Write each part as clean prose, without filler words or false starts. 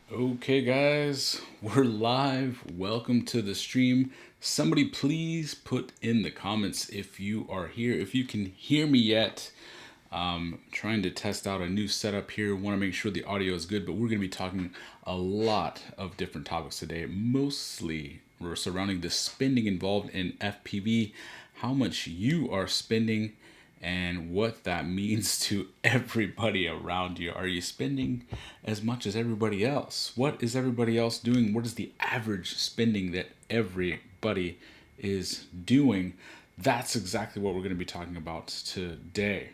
Okay, guys, we're live. Welcome to the stream. Somebody please put in the comments if you are here, if you can hear me yet. Trying to test out a new setup here. Want to make sure the audio is good, but we're going to be talking a lot of different topics today. Mostly we're surrounding the spending involved in FPV, how much you are spending, and what that means to everybody around you. Are you spending as much as everybody else? What is everybody else doing? What is the average spending that everybody is doing? That's exactly what we're going to be talking about today.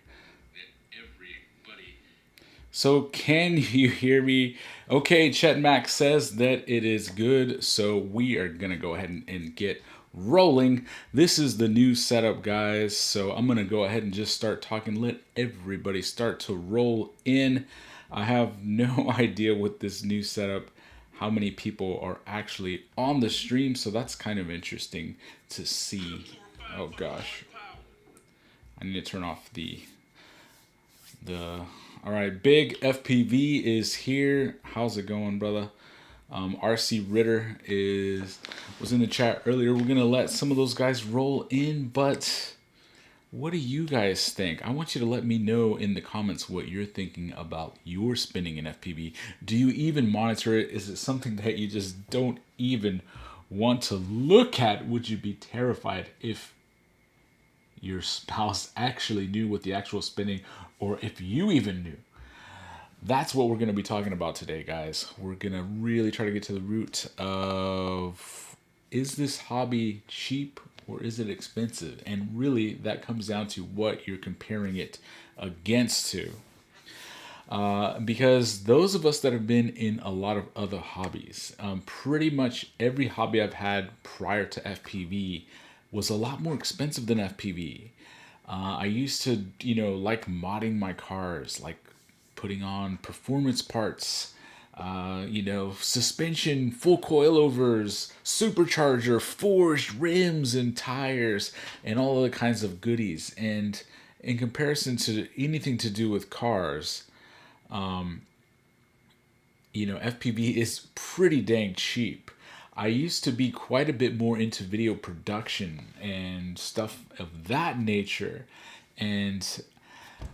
So can you hear me? Okay, Chet Max says that it is good. So we are going to go ahead and get rolling. This is the new setup, guys. So I'm going to go ahead and just start talking. Let everybody start to roll in. I have no idea with this new setup how many people are actually on the stream. So that's kind of interesting to see. Oh gosh. I need to turn off the all right, Big FPV is here. How's it going, brother? RC Ritter was in the chat earlier. We're gonna let some of those guys roll in, but what do you guys think? I want you to let me know in the comments what you're thinking about your spending in FPV. Do you even monitor it? Is it something that you just don't even want to look at? Would you be terrified if your spouse actually knew what the actual spending, or if you even knew? That's what we're going to be talking about today, guys. We're going to really try to get to the root of, is this hobby cheap or is it expensive? And really that comes down to what you're comparing it against to. Because those of us that have been in a lot of other hobbies, pretty much every hobby I've had prior to FPV was a lot more expensive than FPV. I used to, like modding my cars, like putting on performance parts, suspension, full coilovers, supercharger, forged rims and tires, and all other kinds of goodies. And in comparison to anything to do with cars, FPV is pretty dang cheap. I used to be quite a bit more into video production and stuff of that nature. And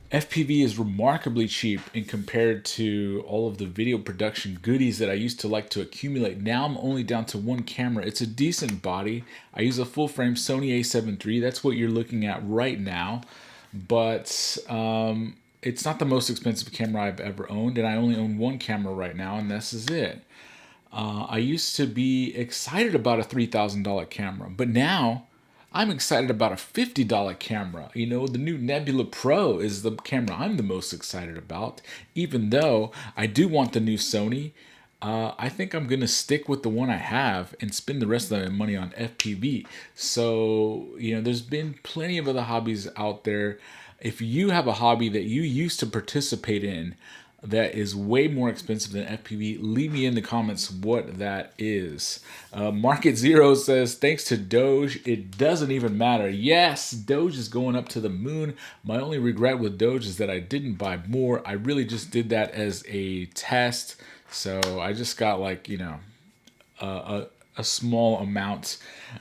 FPV is remarkably cheap in compared to all of the video production goodies that I used to like to accumulate. Now I'm only down to one camera. It's a decent body. I use a full frame Sony A7 III. That's what you're looking at right now. But it's not the most expensive camera I've ever owned, and I only own one camera right now, and this is it. I used to be excited about a $3,000 camera, but now I'm excited about a $50 camera. The new Nebula Pro is the camera I'm the most excited about, even though I do want the new Sony. I think I'm going to stick with the one I have and spend the rest of my money on FPV. So, there's been plenty of other hobbies out there. If you have a hobby that you used to participate in that is way more expensive than FPV, leave me in the comments what that is. Market Zero says, thanks to Doge, it doesn't even matter. Yes, Doge is going up to the moon. My only regret with Doge is that I didn't buy more. I really just did that as a test. So I just got a small amount.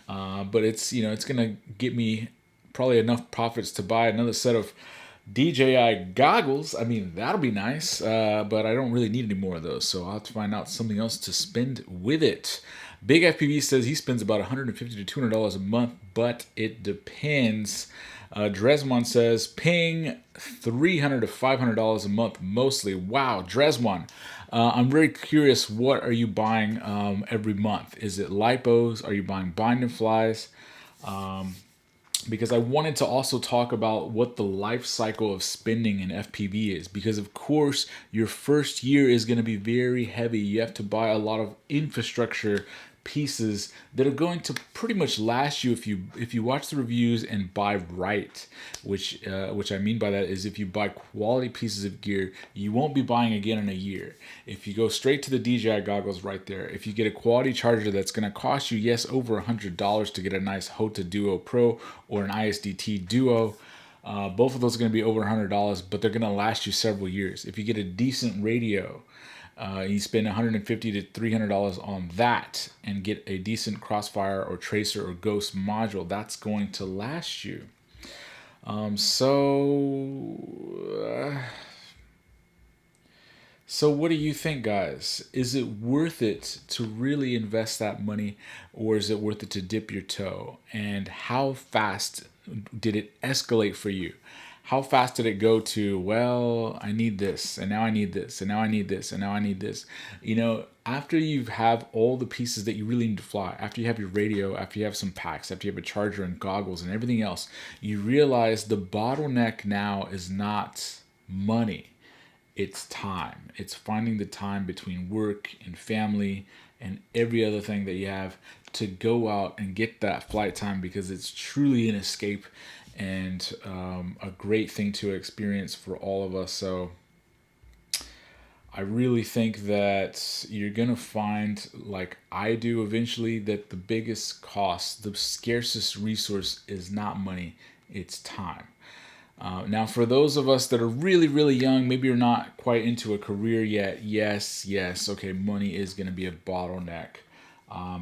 But it's going to get me probably enough profits to buy another set of DJI goggles. I mean, that'll be nice, but I don't really need any more of those, so I'll have to find out something else to spend with it. Big FPV says he spends about $150 to $200 a month, but it depends. Dresmon says paying $300 to $500 a month mostly. Wow, Dresmon. I'm very curious, what are you buying every month? Is it lipos? Are you buying binding flies? Because I wanted to also talk about what the life cycle of spending in FPV is. Because of course, your first year is going to be very heavy. You have to buy a lot of infrastructure pieces that are going to pretty much last you if you watch the reviews and buy right, which I mean by that is if you buy quality pieces of gear, you won't be buying again in a year. If you go straight to the DJI goggles right there, if you get a quality charger that's going to cost you, yes, over $100 to get a nice HOTA Duo Pro or an ISDT Duo, Both of those are going to be over $100, but they're going to last you several years. If you get a decent radio, you spend $150 to $300 on that and get a decent Crossfire or Tracer or Ghost module, that's going to last you. So what do you think, guys? Is it worth it to really invest that money, or is it worth it to dip your toe? And how fast did it escalate for you? How fast did it go to, well, I need this, and now I need this, and now I need this, and now I need this? You know, after you have all the pieces that you really need to fly, after you have your radio, after you have some packs, after you have a charger and goggles and everything else, you realize the bottleneck now is not money. It's time. It's finding the time between work and family and every other thing that you have to go out and get that flight time, because it's truly an escape and a great thing to experience for all of us. So I really think that you're going to find, like I do eventually, that the biggest cost, the scarcest resource is not money, it's time. Now, for those of us that are really, really young, maybe you're not quite into a career yet. Yes, okay, money is going to be a bottleneck,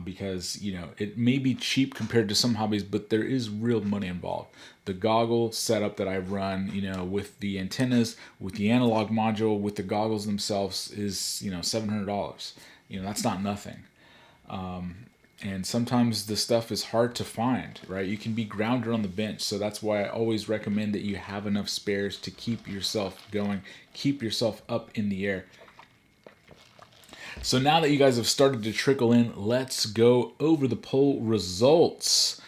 because it may be cheap compared to some hobbies, but there is real money involved. The goggle setup that I run, with the antennas, with the analog module, with the goggles themselves, is $700. That's not nothing. And sometimes the stuff is hard to find, right? You can be grounded on the bench. So that's why I always recommend that you have enough spares to keep yourself going, keep yourself up in the air. So now that you guys have started to trickle in, let's go over the poll results.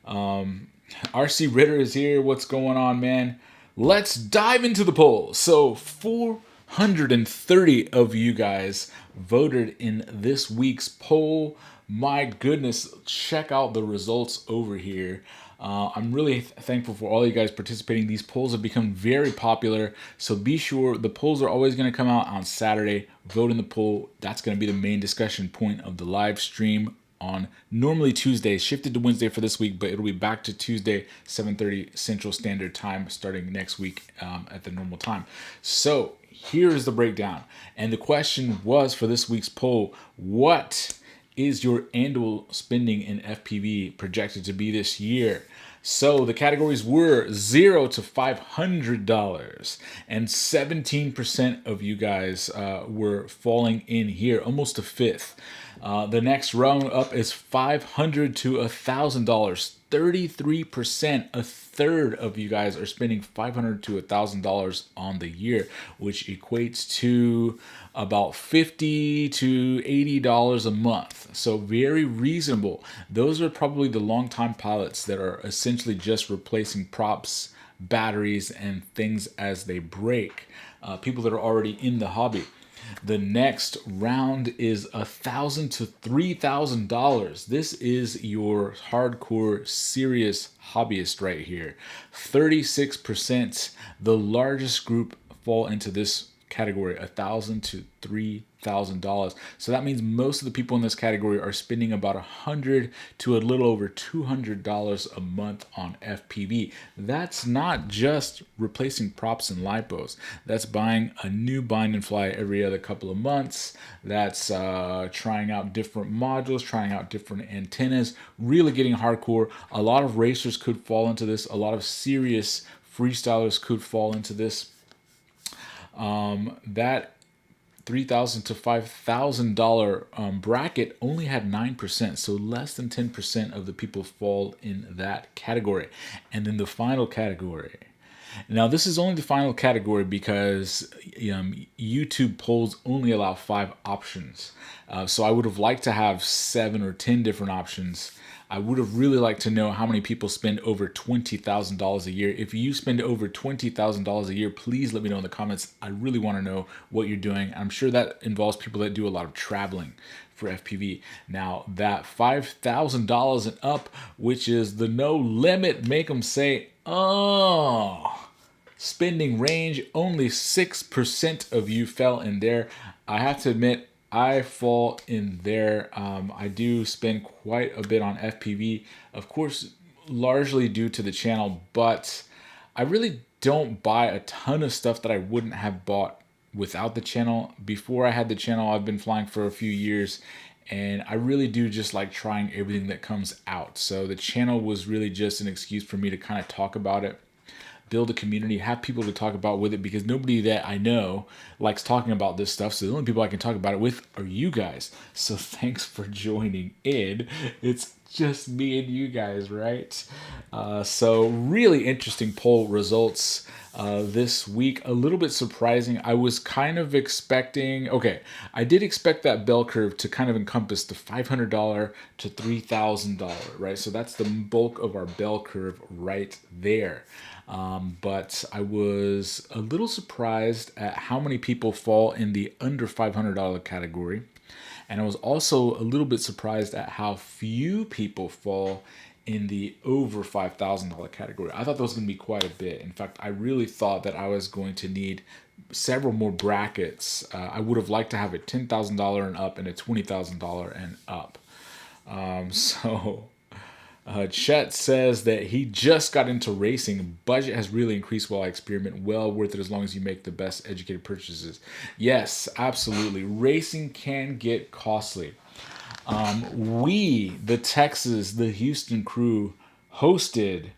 RC Ritter is here. What's going on, man? Let's dive into the poll. So 430 of you guys voted in this week's poll. My goodness, check out the results over here. I'm really thankful for all you guys participating. These polls have become very popular, so be sure the polls are always going to come out on Saturday. Vote in the poll. That's going to be the main discussion point of the live stream on normally Tuesdays, shifted to Wednesday for this week, but it'll be back to Tuesday, 7:30 Central Standard Time starting next week at the normal time. So here is the breakdown. And the question was for this week's poll, what is your annual spending in FPV projected to be this year? So the categories were $0 to $500, and 17% of you guys were falling in here, almost a fifth. The next round up is $500 to $1,000. 33%, a third of you guys are spending $500 to $1,000 on the year, which equates to about $50 to $80 a month. So very reasonable. Those are probably the long-time pilots that are essentially just replacing props, batteries, and things as they break. People that are already in the hobby. The next round is $1,000 to $3,000. This is your hardcore, serious hobbyist right here. 36%, the largest group fall into this category, $1,000 to $3,000. So that means most of the people in this category are spending about $100 to a little over $200 a month on FPV. That's not just replacing props and lipos. That's buying a new bind and fly every other couple of months. That's trying out different modules, trying out different antennas, really getting hardcore. A lot of racers could fall into this. A lot of serious freestylers could fall into this. That $3,000 to $5,000 bracket only had 9%, so less than 10% of the people fall in that category. And then the final category. Now, this is only the final category because YouTube polls only allow 5 options. So I would have liked to have 7 or 10 different options. I would have really liked to know how many people spend over $20,000 a year. If you spend over $20,000 a year, please let me know in the comments. I really want to know what you're doing. I'm sure that involves people that do a lot of traveling for FPV. Now, that $5,000 and up, which is the no limit, make them say, oh. Spending range, only 6% of you fell in there. I have to admit, I fall in there. I do spend quite a bit on FPV, of course, largely due to the channel, but I really don't buy a ton of stuff that I wouldn't have bought without the channel. Before I had the channel, I've been flying for a few years, and I really do just like trying everything that comes out. So the channel was really just an excuse for me to kind of talk about it, build a community, have people to talk about with it, because nobody that I know likes talking about this stuff. So the only people I can talk about it with are you guys. So thanks for joining in. It's just me and you guys, right? So really interesting poll results this week. A little bit surprising. I was kind of expecting, okay, I did expect that bell curve to kind of encompass the $500 to $3,000, right? So that's the bulk of our bell curve right there. But I was a little surprised at how many people fall in the under $500 category. And I was also a little bit surprised at how few people fall in the over $5,000 category. I thought that was going to be quite a bit. In fact, I really thought that I was going to need several more brackets. I would have liked to have a $10,000 and up and a $20,000 and up. So Chet says that he just got into racing. Budget has really increased while I experiment. Well worth it as long as you make the best educated purchases. Yes, absolutely. Racing can get costly. The Houston crew, hosted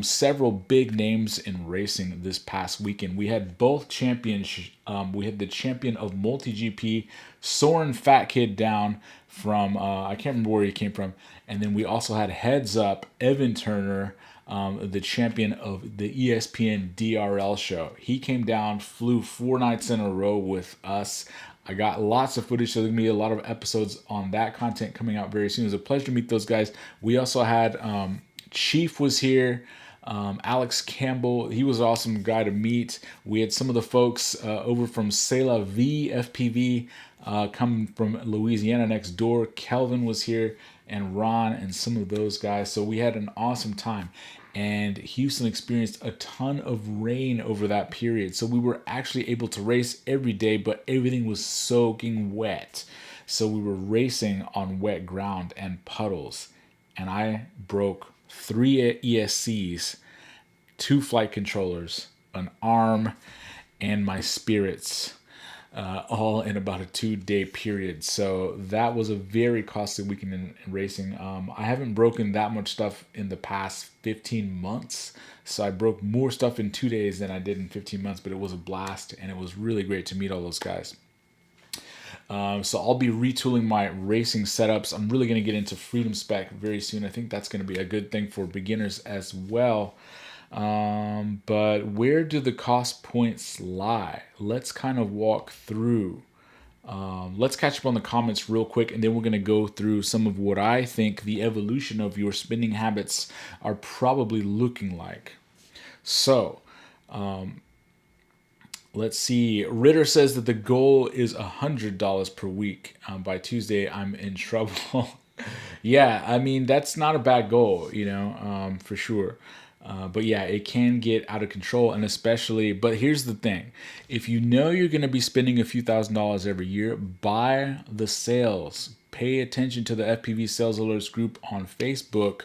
several big names in racing this past weekend. We had both champions. We had the champion of multi GP, Soren Fat Kid down from I can't remember where he came from, and then we also had Heads Up Evan Turner, the champion of the ESPN DRL show. He came down, flew 4 nights in a row with us. I got lots of footage, so there's going to be a lot of episodes on that content coming out very soon. It was a pleasure to meet those guys. We also had Chief was here, Alex Campbell. He was an awesome guy to meet. We had some of the folks over from C'est La Vie FPV coming from Louisiana next door. Kelvin was here, and Ron, and some of those guys. So we had an awesome time. And Houston experienced a ton of rain over that period. So we were actually able to race every day, but everything was soaking wet. So we were racing on wet ground and puddles. And I broke 3 ESCs, 2 flight controllers, an arm, and my spirits, all in about a 2-day period. So that was a very costly weekend in racing. I haven't broken that much stuff in the past 15 months. So I broke more stuff in 2 days than I did in 15 months, but it was a blast, and it was really great to meet all those guys. So I'll be retooling my racing setups. I'm really going to get into Freedom Spec very soon. I think that's going to be a good thing for beginners as well. But where do the cost points lie? Let's kind of walk through. Let's catch up on the comments real quick, and then we're going to go through some of what I think the evolution of your spending habits are probably looking like. So, let's see. Ritter says that the goal is $100 per week. By Tuesday, I'm in trouble. Yeah, I mean, that's not a bad goal, for sure. But yeah, it can get out of control, and especially, but here's the thing. If you know you're going to be spending a few $1,000s every year, buy the sales. Pay attention to the FPV Sales Alerts group on Facebook.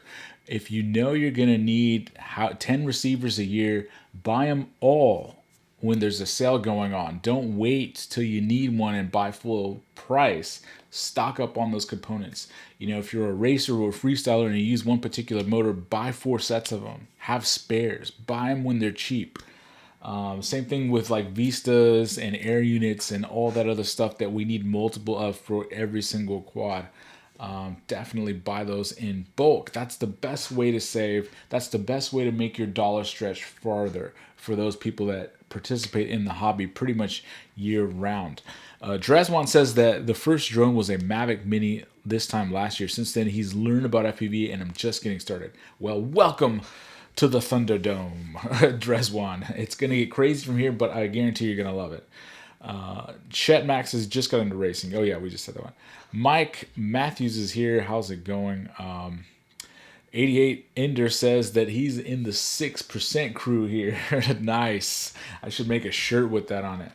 If you know you're going to need 10 receivers a year, buy them all when there's a sale going on. Don't wait till you need one and buy full price. Stock up on those components. If you're a racer or a freestyler and you use one particular motor, buy 4 sets of them. Have spares. Buy them when they're cheap. Same thing with like Vistas and air units and all that other stuff that we need multiple of for every single quad. Definitely buy those in bulk. That's the best way to save. That's the best way to make your dollar stretch farther for those people that participate in the hobby pretty much year round. Dreswan says that the first drone was a Mavic Mini this time last year. Since then, he's learned about FPV, and I'm just getting started. Well, welcome to the Thunderdome, Dreswan. It's going to get crazy from here, but I guarantee you're going to love it. Chet Max has just got into racing. Oh, yeah, we just said that one. Mike Matthews is here. How's it going? 88 Ender says that he's in the 6% crew here. Nice. I should make a shirt with that on it.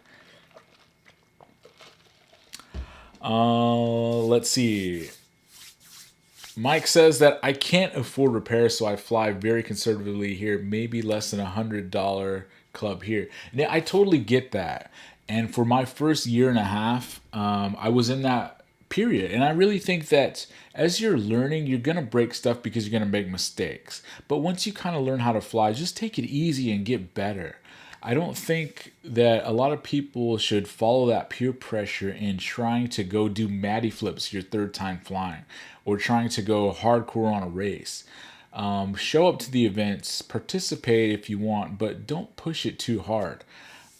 Let's see. Mike says that I can't afford repairs, so I fly very conservatively here, maybe less than $100 club here. Now, I totally get that. And for my first year and a half, I was in that period. And I really think that as you're learning, you're going to break stuff because you're going to make mistakes. But once you kind of learn how to fly, just take it easy and get better. I don't think that a lot of people should follow that peer pressure in trying to go do Matty flips your third time flying or trying to go hardcore on a race. Show up to the events, participate if you want, but don't push it too hard.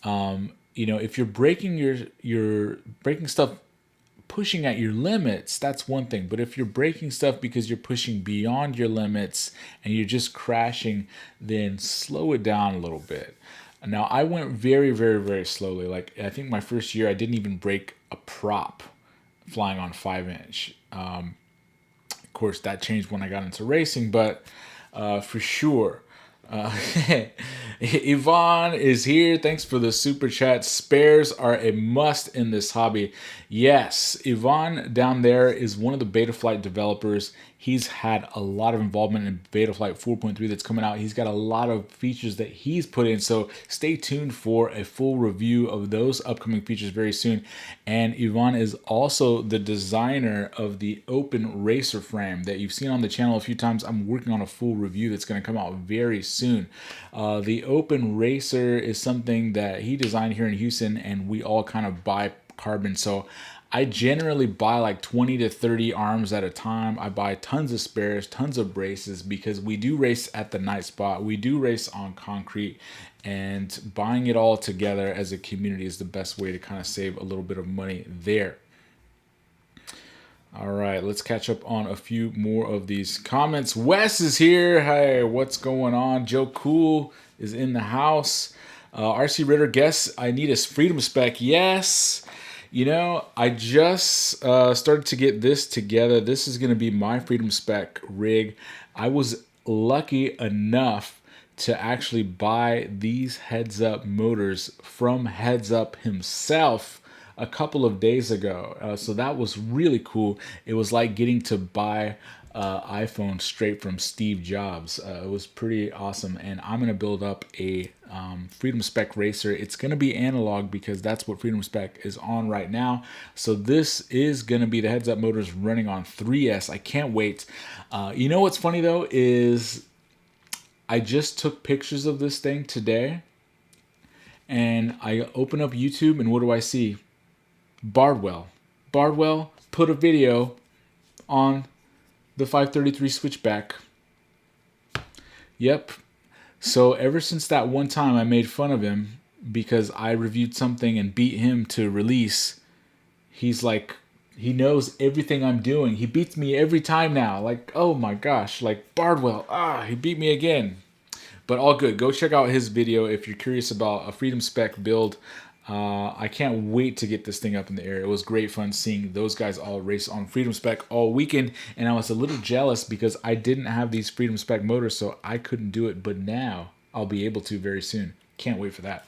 If you're breaking your breaking stuff, pushing at your limits, that's one thing. But if you're breaking stuff because you're pushing beyond your limits and you're just crashing, then slow it down a little bit. Now, I went very, very, very slowly. Like, I think my first year, I didn't even break a prop flying on 5-inch. Of course, that changed when I got into racing, but for sure. Yvonne is here. Thanks for the super chat. Spares are a must in this hobby. Yes, Yvonne down there is one of the Betaflight developers. He's had a lot of involvement in Betaflight 4.3 that's coming out. He's got a lot of features that he's put in, so stay tuned for a full review of those upcoming features very soon. And Yvonne is also the designer of the open racer frame that you've seen on the channel a few times. I'm working on a full review that's going to come out very soon. The open racer is something that he designed here in Houston, and we all kind of buy carbon. So I generally buy like 20 to 30 arms at a time. I buy tons of spares, tons of braces, because we do race at the night spot. We do race on concrete, and buying it all together as a community is the best way to kind of save a little bit of money there. All right, let's catch up on a few more of these comments. Wes is here. Hey, what's going on? Joe Cool is in the house. RC Ritter, guess I need a Freedom Spec. Yes. I just started to get this together. This is going to be my Freedom Spec rig. I was lucky enough to actually buy these heads-up motors from Heads Up himself a couple of days ago. So that was really cool. It was like getting to buy iPhone straight from Steve Jobs. It was pretty awesome. And I'm going to build up a Freedom Spec racer. It's going to be analog because that's what Freedom Spec is on right now. So this is going to be the heads up motors running on 3S. I can't wait. You know what's funny though is I just took pictures of this thing today, and I open up YouTube, and what do I see? Bardwell put a video on the 533 switchback. Yep. So ever since that one time I made fun of him because I reviewed something and beat him to release, he's like, he knows everything I'm doing. He beats me every time now. Like, oh my gosh, like Bardwell, he beat me again. But all good. Go check out his video if you're curious about a Freedom Spec build. I can't wait to get this thing up in the air. It was great fun seeing those guys all race on Freedom Spec all weekend, and I was a little jealous because I didn't have these Freedom Spec motors, so I couldn't do it, but now I'll be able to very soon. Can't wait for that.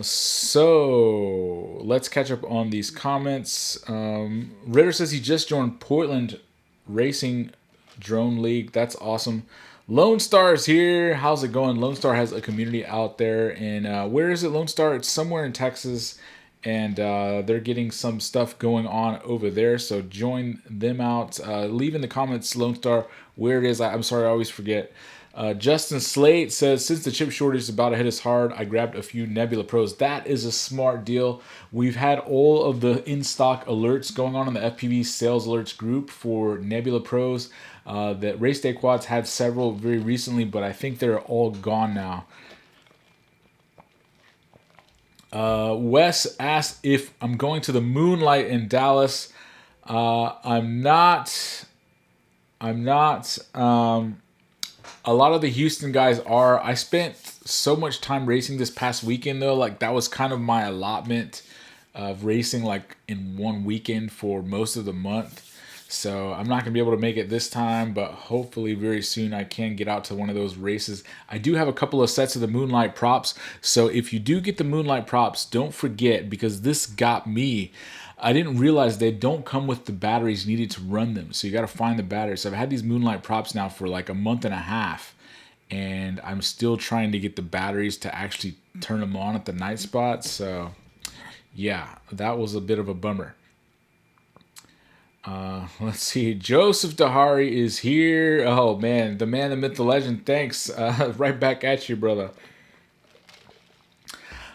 So let's catch up on these comments. Ritter says he just joined Portland Racing Drone League. That's awesome. Lone Star is here. How's it going? Lone Star has a community out there, and where is it, Lone Star? It's somewhere in Texas, and they're getting some stuff going on over there, so join them out. Leave in the comments, Lone Star, where it is. I'm sorry, I always forget. Justin Slate says, since the chip shortage is about to hit us hard, I grabbed a few Nebula Pros. That is a smart deal. We've had all of the in-stock alerts going on in the FPV sales alerts group for Nebula Pros. That Race Day Quads had several very recently, but I think they're all gone now. Wes asked if I'm going to the Moonlight in Dallas. I'm not. A lot of the Houston guys are. I spent so much time racing this past weekend though. Like that was kind of my allotment of racing, like in one weekend for most of the month. So I'm not going to be able to make it this time, but hopefully very soon I can get out to one of those races. I do have a couple of sets of the Moonlight props. So if you do get the Moonlight props, don't forget, because this got me. I didn't realize they don't come with the batteries needed to run them. So you got to find the batteries. So I've had these Moonlight props now for like a month and a half. And I'm still trying to get the batteries to actually turn them on at the night spot. So yeah, that was a bit of a bummer. Let's see. Joseph Dahari is here. Oh man, the man, the myth, the legend. Thanks. Right back at you, brother.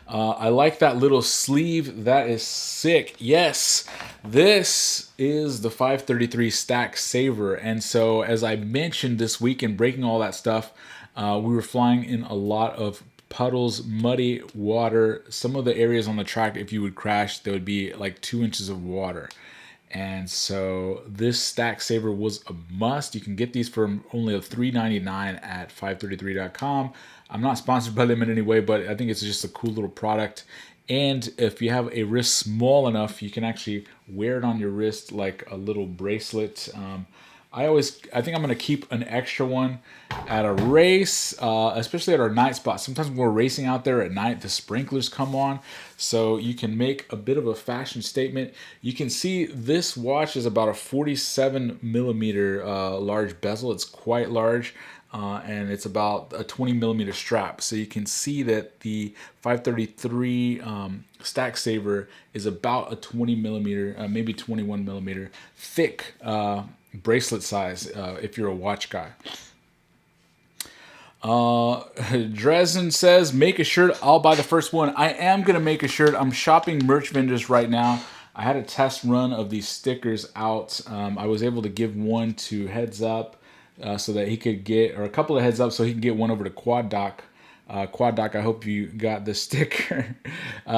I like that little sleeve. That is sick. Yes, this is the 533 Stack Saver. And so, as I mentioned this week in breaking all that stuff, we were flying in a lot of puddles, muddy water. Some of the areas on the track, if you would crash, there would be like 2 inches of water. And so this Stack Saver was a must. You can get these for only $3.99 at 533.com. I'm not sponsored by them in any way, but I think it's just a cool little product. And if you have a wrist small enough, you can actually wear it on your wrist like a little bracelet. I think I'm going to keep an extra one at a race, especially at our night spot. Sometimes when we're racing out there at night, the sprinklers come on. So you can make a bit of a fashion statement. You can see this watch is about a 47 millimeter large bezel. It's quite large. And it's about a 20 millimeter strap. So you can see that the 533 Stack Saver is about a 20 millimeter, maybe 21 millimeter thick bracelet size if you're a watch guy. Dresden says, make a shirt. I'll buy the first one. I am going to make a shirt. I'm shopping merch vendors right now. I had a test run of these stickers out. I was able to give one to Heads Up so that he could get, or a couple of Heads Up so he can get one over to Quad Doc. Quad Doc, I hope you got the sticker.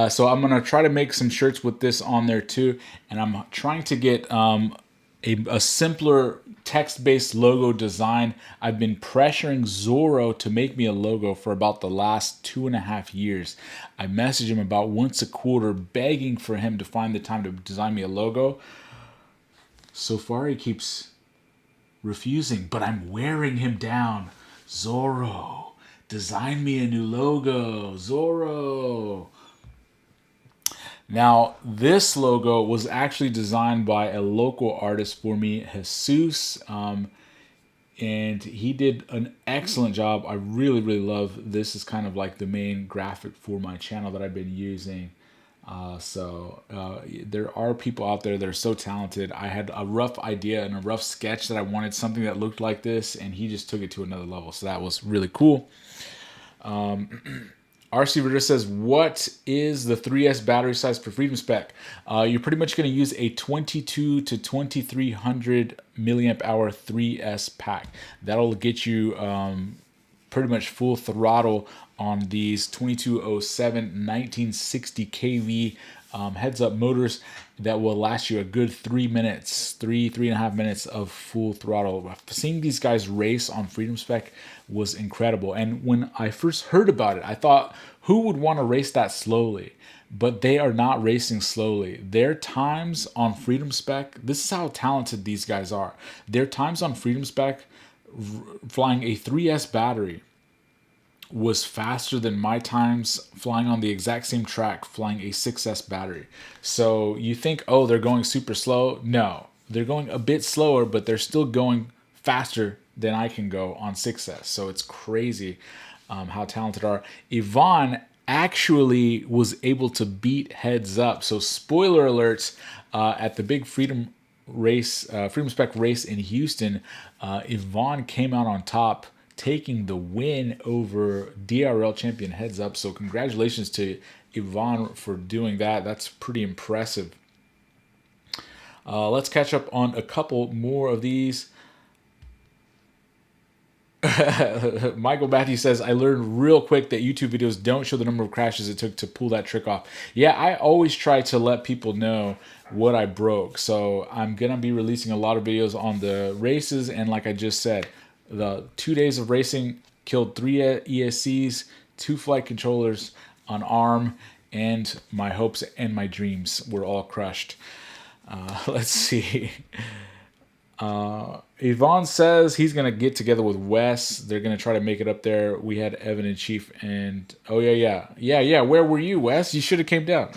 So I'm going to try to make some shirts with this on there too. And I'm trying to get a simpler text-based logo design. I've been pressuring Zorro to make me a logo for about the last 2.5 years. I message him about once a quarter, begging for him to find the time to design me a logo. So far, he keeps refusing, but I'm wearing him down. Zorro, design me a new logo. Zorro. Now, this logo was actually designed by a local artist for me, Jesus, and he did an excellent job. I really, really love this. Is kind of like the main graphic for my channel that I've been using. There are people out there that are so talented. I had a rough idea and a rough sketch that I wanted something that looked like this, and he just took it to another level. So that was really cool. RC Ritter says, what is the 3S battery size for Freedom Spec? You're pretty much going to use a 22 to 2300 milliamp hour 3S pack. That'll get you pretty much full throttle on these 2207 1960 kV heads up motors that will last you a good 3 minutes, 3.5 minutes of full throttle. Seeing these guys race on Freedom Spec was incredible. And when I first heard about it, I thought, who would want to race that slowly? But they are not racing slowly. Their times on Freedom Spec, this is how talented these guys are. Their times on Freedom Spec, flying a 3S battery, was faster than my times flying on the exact same track flying a 6S battery. So you think, oh, they're going super slow. No, they're going a bit slower, but they're still going faster than I can go on 6S. So it's crazy how talented are. Yvonne actually was able to beat Heads Up. So spoiler alerts, at the big Freedom Spec race in Houston, Yvonne came out on top, taking the win over DRL champion Heads Up. So congratulations to Yvonne for doing that. That's pretty impressive. Let's catch up on a couple more of these. Michael Matthew says, I learned real quick that YouTube videos don't show the number of crashes it took to pull that trick off. Yeah, I always try to let people know what I broke. So I'm going to be releasing a lot of videos on the races. And like I just said, the 2 days of racing killed 3 ESCs, 2 flight controllers, an arm, and my hopes and my dreams were all crushed. Let's see. Yvonne says he's gonna get together with Wes. They're gonna try to make it up there. We had Evan and Chief, and oh yeah. Where were you, Wes? You should have came down.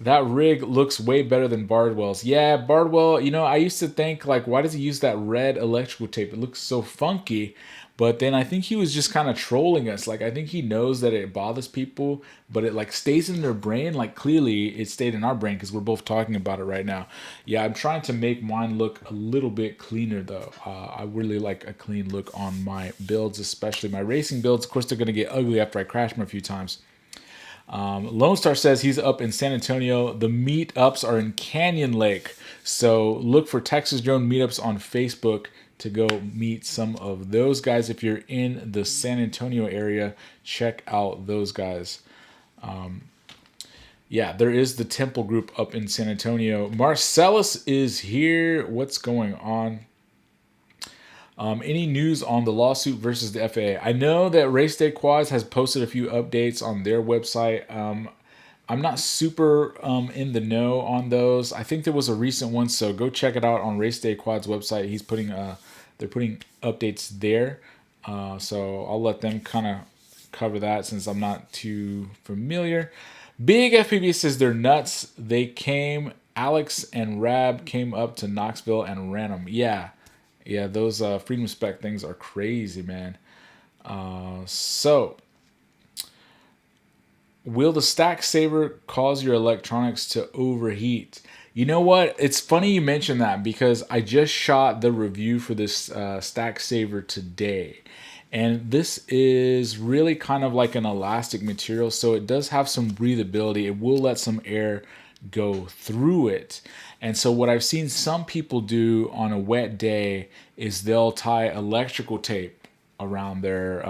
That rig looks way better than Bardwell's. Yeah, Bardwell, I used to think, like, why does he use that red electrical tape? It looks so funky. But then I think he was just kind of trolling us. Like, I think he knows that it bothers people, but it, like, stays in their brain. Like, clearly it stayed in our brain because we're both talking about it right now. Yeah, I'm trying to make mine look a little bit cleaner, though. I really like a clean look on my builds, especially my racing builds. Of course, they're going to get ugly after I crash them a few times. Lone Star says he's up in San Antonio. The meetups are in Canyon Lake. So look for Texas Drone meetups on Facebook to go meet some of those guys. If you're in the San Antonio area, check out those guys. Yeah, there is the Temple group up in San Antonio. Marcellus is here. What's going on? Any news on the lawsuit versus the FAA? I know that Race Day Quads has posted a few updates on their website. I'm not super in the know on those. I think there was a recent one, so go check it out on Race Day Quad's website. They're putting updates there, so I'll let them kind of cover that since I'm not too familiar. Big FPV says they're nuts. They came. Alex and Rab came up to Knoxville and ran them. Yeah, those Freedom Spec things are crazy, man. So, will the Stack Saver cause your electronics to overheat? You know what? It's funny you mention that because I just shot the review for this Stack Saver today. And this is really kind of like an elastic material, so it does have some breathability. It will let some air go through it. And so what I've seen some people do on a wet day is they'll tie electrical tape around their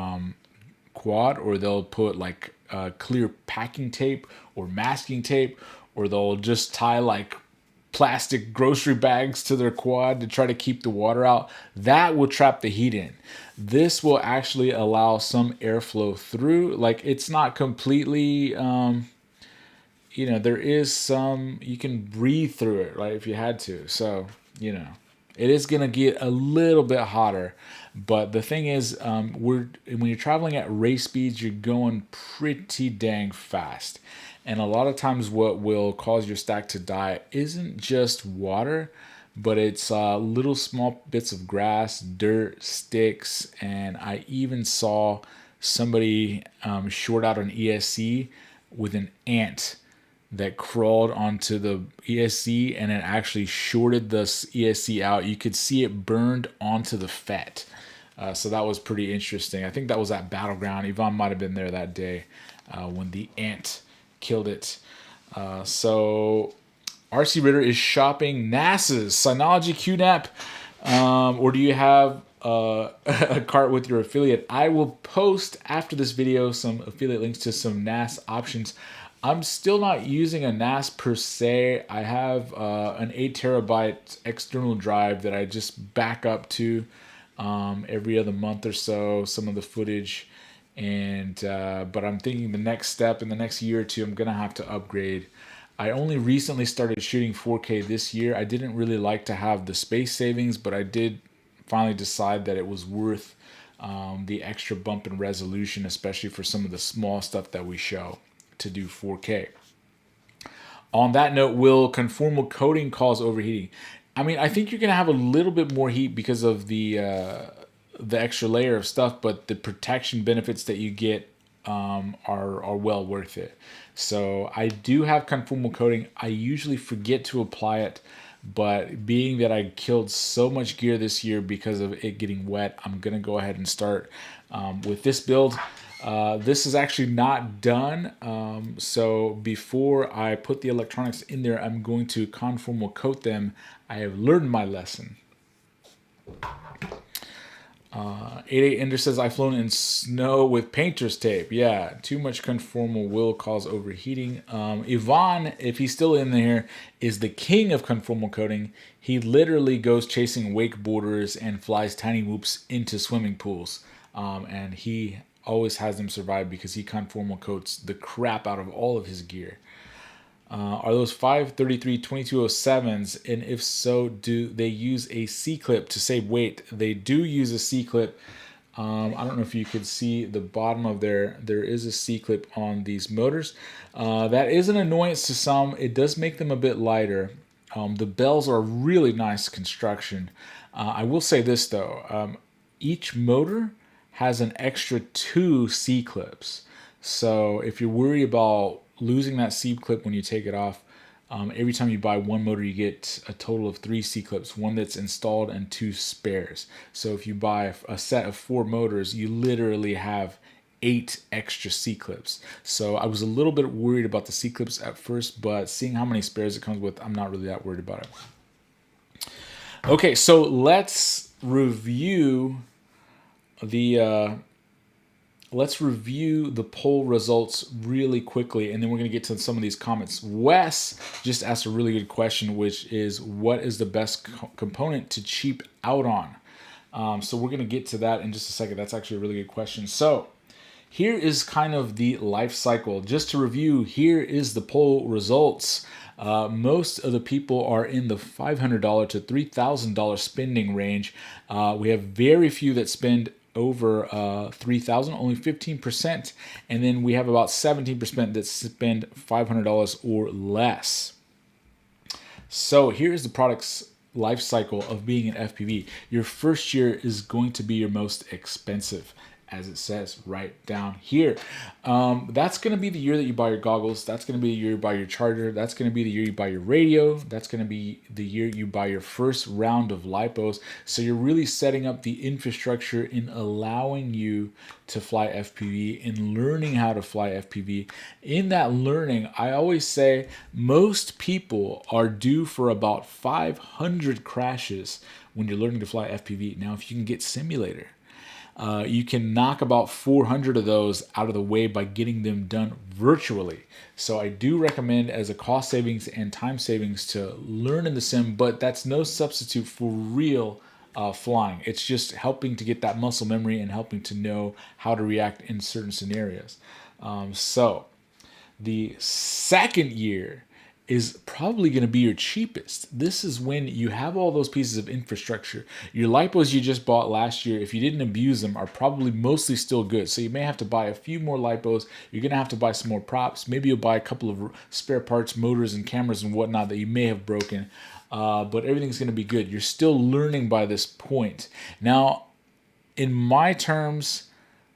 quad, or they'll put like clear packing tape or masking tape, or they'll just tie like plastic grocery bags to their quad to try to keep the water out. That will trap the heat in. This will actually allow some airflow through. Like, it's not completely there is some, you can breathe through it, right, if you had to. So, it is going to get a little bit hotter. But the thing is, when you're traveling at race speeds, you're going pretty dang fast. And a lot of times what will cause your stack to die isn't just water, but it's little small bits of grass, dirt, sticks. And I even saw somebody short out an ESC with an ant that crawled onto the ESC, and it actually shorted the ESC out. You could see it burned onto the FET. So that was pretty interesting. I think that was at Battleground. Yvonne might have been there that day when the ant killed it. So RC Ritter is shopping NASA's Synology QNAP. Or do you have a cart with your affiliate? I will post after this video some affiliate links to some NAS options. I'm still not using a NAS per se. I have an 8 terabyte external drive that I just back up to every other month or so, some of the footage. And but I'm thinking the next step in the next year or two, I'm going to have to upgrade. I only recently started shooting 4K this year. I didn't really like to have the space savings, but I did finally decide that it was worth the extra bump in resolution, especially for some of the small stuff that we show, to do 4K. On that note, will conformal coating cause overheating? I mean, I think you're going to have a little bit more heat because of the extra layer of stuff, but the protection benefits that you get are well worth it. So I do have conformal coating. I usually forget to apply it, but being that I killed so much gear this year because of it getting wet, I'm going to go ahead and start with this build. This is actually not done, so before I put the electronics in there, I'm going to conformal coat them. I have learned my lesson. 88 Ender says, I've flown in snow with painter's tape. Yeah, too much conformal will cause overheating. Yvonne, if he's still in there, is the king of conformal coating. He literally goes chasing wakeboarders and flies tiny whoops into swimming pools. And he always has them survive because he conformal coats the crap out of all of his gear. Are those 533 2207s? And if so, do they use a C-clip to save weight? They do use a C-clip. I don't know if you could see the bottom of there. There is a C-clip on these motors. That is an annoyance to some. It does make them a bit lighter. The bells are really nice construction. I will say this though. Each motor has an extra 2 C-clips. So if you're worried about losing that C-clip when you take it off, every time you buy one motor, you get a total of 3 C-clips, one that's installed and 2 spares. So if you buy a set of 4 motors, you literally have 8 extra C-clips. So I was a little bit worried about the C-clips at first, but seeing how many spares it comes with, I'm not really that worried about it. Okay, so let's review the poll results really quickly, and then we're going to get to some of these comments. Wes just asked a really good question, which is, what is the best component to cheap out on? So we're going to get to that in just a second. That's actually a really good question. So here is kind of the life cycle. Just to review, here is the poll results. Most of the people are in the $500 to $3,000 spending range. We have very few that spend over $3,000, only 15%, and then we have about 17% that spend $500 or less. So here's the product's life cycle of being an FPV. Your first year is going to be your most expensive, as it says right down here. That's going to be the year that you buy your goggles. That's going to be the year you buy your charger. That's going to be the year you buy your radio. That's going to be the year you buy your first round of lipos. So you're really setting up the infrastructure in allowing you to fly FPV and learning how to fly FPV. In that learning, I always say most people are due for about 500 crashes when you're learning to fly FPV. Now, if you can get simulator, you can knock about 400 of those out of the way by getting them done virtually. So I do recommend, as a cost savings and time savings, to learn in the sim, but that's no substitute for real flying. It's just helping to get that muscle memory and helping to know how to react in certain scenarios. So the second year is probably going to be your cheapest. This is when you have all those pieces of infrastructure. Your lipos you just bought last year, if you didn't abuse them, are probably mostly still good. So you may have to buy a few more lipos. You're going to have to buy some more props. Maybe you'll buy a couple of spare parts, motors and cameras and whatnot that you may have broken. But everything's going to be good. You're still learning by this point. Now, in my terms,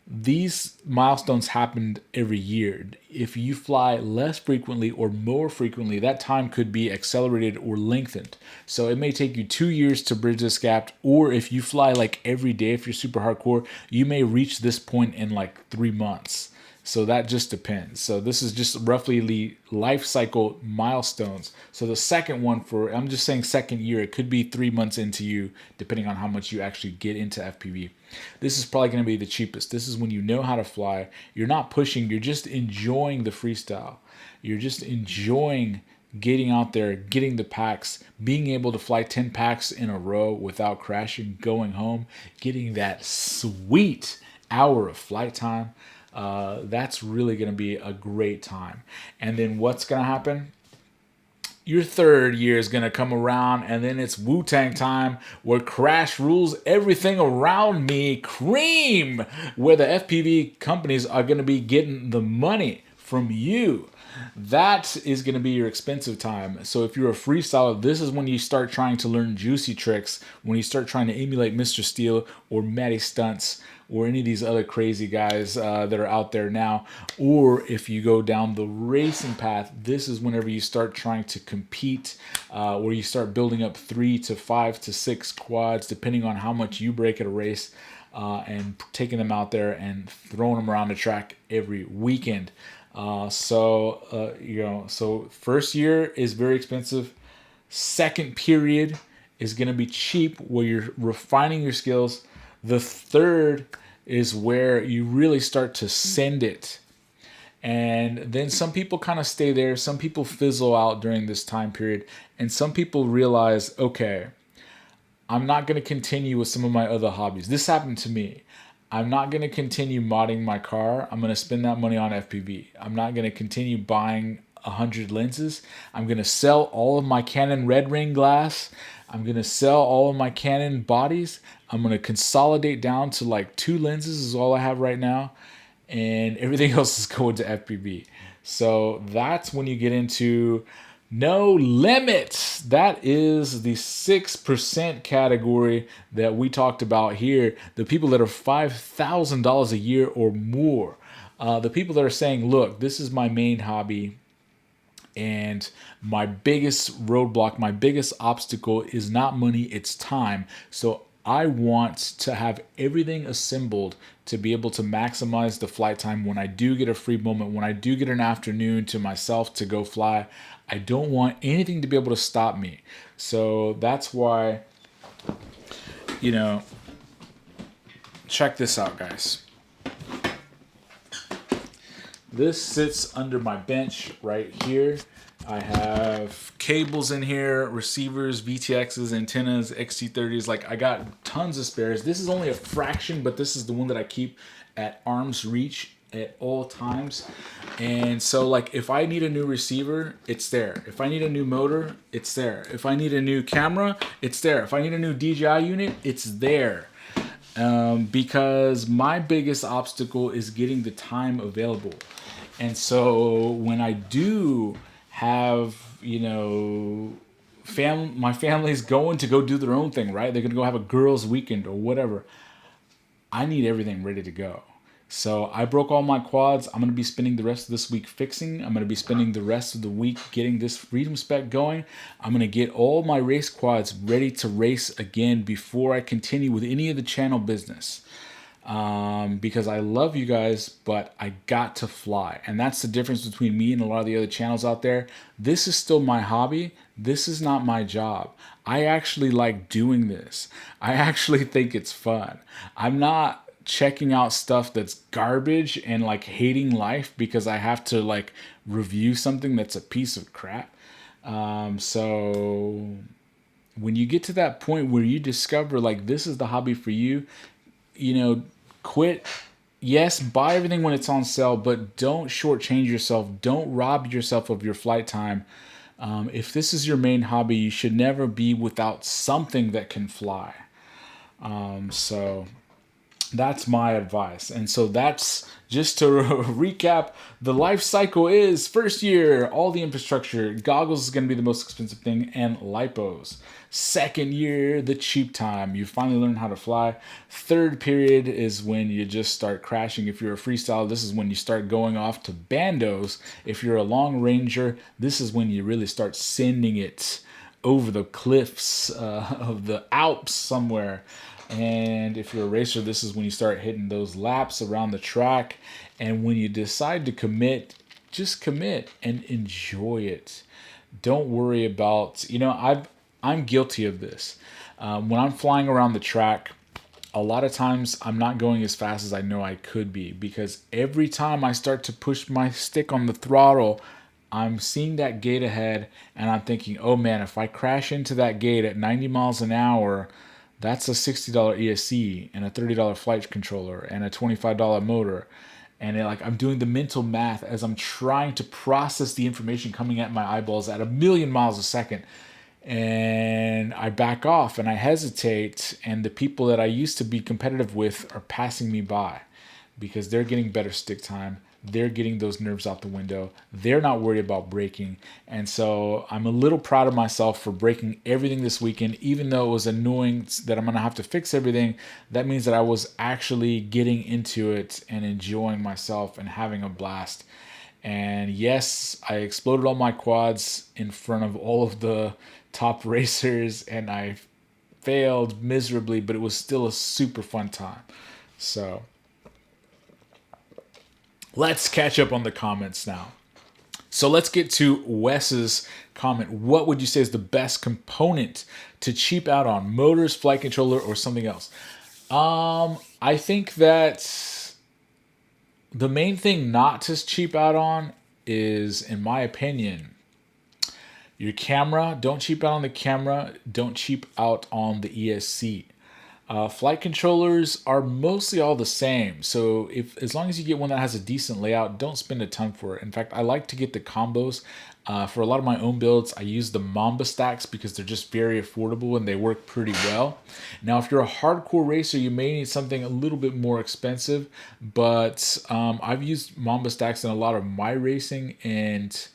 these milestones happened every year. If you fly less frequently or more frequently, that time could be accelerated or lengthened. So it may take you 2 years to bridge this gap, or if you fly like every day, if you're super hardcore, you may reach this point in like 3 months. So that just depends. So this is just roughly the life cycle milestones. So the second one, I'm just saying second year, it could be 3 months into you, depending on how much you actually get into FPV. This is probably going to be the cheapest. This is when you know how to fly. You're not pushing, you're just enjoying the freestyle. You're just enjoying getting out there, getting the packs, being able to fly 10 packs in a row without crashing, going home, getting that sweet hour of flight time. That's really going to be a great time. And then what's going to happen? Your third year is going to come around, and then it's Wu-Tang time, where crash rules everything around me. Cream, where the FPV companies are going to be getting the money from you. That is going to be your expensive time. So if you're a freestyler, this is when you start trying to learn juicy tricks, when you start trying to emulate Mr. Steele or Matty Stunts or any of these other crazy guys that are out there now. Or if you go down the racing path, this is whenever you start trying to compete, where you start building up 3 to 5 to 6 quads, depending on how much you break at a race, and taking them out there and throwing them around the track every weekend. So first year is very expensive. Second period is going to be cheap, where you're refining your skills. The third is where you really start to send it. And then some people kind of stay there. Some people fizzle out during this time period. And some people realize, okay, I'm not going to continue with some of my other hobbies. This happened to me. I'm not going to continue modding my car. I'm going to spend that money on FPV. I'm not going to continue buying 100 lenses. I'm going to sell all of my Canon red ring glass. I'm going to sell all of my Canon bodies. I'm going to consolidate down to like 2 lenses is all I have right now. And everything else is going to FPV. So that's when you get into no limits. That is the 6% category that we talked about here. The people that are $5,000 a year or more. The people that are saying, look, this is my main hobby. And my biggest roadblock, my biggest obstacle is not money, it's time. So I want to have everything assembled to be able to maximize the flight time when I do get a free moment, when I do get an afternoon to myself to go fly. I don't want anything to be able to stop me. So that's why, check this out, guys. This sits under my bench right here. I have cables in here, receivers, VTXs, antennas, XT30s. Like, I got tons of spares. This is only a fraction, but this is the one that I keep at arm's reach at all times. And so, like, if I need a new receiver, it's there. If I need a new motor, it's there. If I need a new camera, it's there. If I need a new DJI unit, it's there. Because my biggest obstacle is getting the time available. And so when I do have, my family's going to go do their own thing, right? They're going to go have a girls' weekend or whatever. I need everything ready to go. So I broke all my quads. I'm going to be spending the rest of this week fixing. I'm going to be spending the rest of the week getting this Freedom Spec going. I'm going to get all my race quads ready to race again before I continue with any of the channel business. Because I love you guys, but I got to fly. And that's the difference between me and a lot of the other channels out there. This is still my hobby. This is not my job. I actually like doing this. I actually think it's fun. I'm not checking out stuff that's garbage and like hating life because I have to like review something that's a piece of crap. So when you get to that point where you discover like this is the hobby for you, quit. Yes, buy everything when it's on sale, but don't shortchange yourself. Don't rob yourself of your flight time. If this is your main hobby, you should never be without something that can fly. So that's my advice. And so that's just to recap. The life cycle is first year, all the infrastructure, goggles is going to be the most expensive thing, and lipos. Second year, the cheap time. You finally learn how to fly. Third period is when you just start crashing. If you're a freestyle, this is when you start going off to bandos. If you're a long ranger, this is when you really start sending it over the cliffs of the Alps somewhere. And if you're a racer, this is when you start hitting those laps around the track. And when you decide to commit, just commit and enjoy it. Don't worry about, I'm guilty of this. When I'm flying around the track, a lot of times I'm not going as fast as I know I could be, because every time I start to push my stick on the throttle, I'm seeing that gate ahead and I'm thinking, oh man, if I crash into that gate at 90 miles an hour, that's a $60 ESC and a $30 flight controller and a $25 motor. And I'm doing the mental math as I'm trying to process the information coming at my eyeballs at 1,000,000 miles a second. And I back off and I hesitate, and the people that I used to be competitive with are passing me by because they're getting better stick time. They're getting those nerves out the window. They're not worried about braking. And so I'm a little proud of myself for breaking everything this weekend, even though it was annoying that I'm going to have to fix everything. That means that I was actually getting into it and enjoying myself and having a blast. And yes, I exploded all my quads in front of all of the top racers and I failed miserably, but it was still a super fun time. So let's catch up on the comments now. So let's get to Wes's comment. What would you say is the best component to cheap out on? Motors, flight controller, or something else? I think that the main thing not to cheap out on is, in my opinion, your camera. Don't cheap out on the camera. Don't cheap out on the ESC. Flight controllers are mostly all the same. So if as long as you get one that has a decent layout, don't spend a ton for it. In fact, I like to get the combos. For a lot of my own builds, I use the Mamba stacks because they're just very affordable and they work pretty well. Now, if you're a hardcore racer, you may need something a little bit more expensive, but I've used Mamba stacks in a lot of my racing, and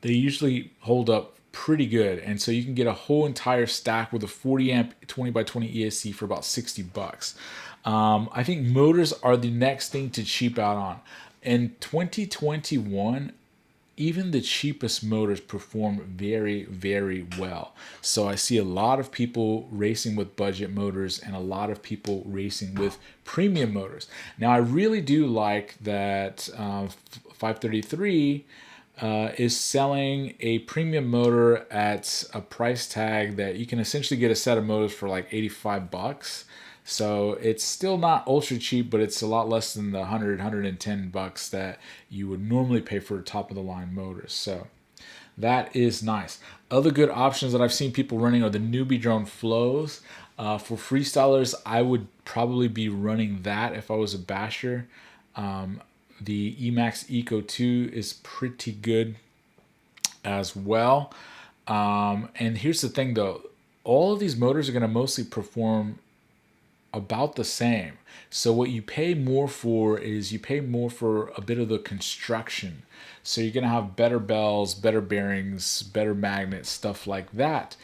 they usually hold up pretty good. And so you can get a whole entire stack with a 40 amp 20 by 20 ESC for about $60. I think motors are the next thing to cheap out on. In 2021, even the cheapest motors perform very, very well. So I see a lot of people racing with budget motors and a lot of people racing with premium motors. Now, I really do like that 533 is selling a premium motor at a price tag that you can essentially get a set of motors for like $85. So it's still not ultra cheap, but it's a lot less than the $110 that you would normally pay for top of the line motors. So that is nice. Other good options that I've seen people running are the Newbie Drone Flows. For freestylers, I would probably be running that if I was a basher. The Emax Eco 2 is pretty good as well. And here's the thing though, all of these motors are going to mostly perform about the same. So what you pay more for is you pay more for a bit of the construction. So you're going to have better bells, better bearings, better magnets, stuff like that.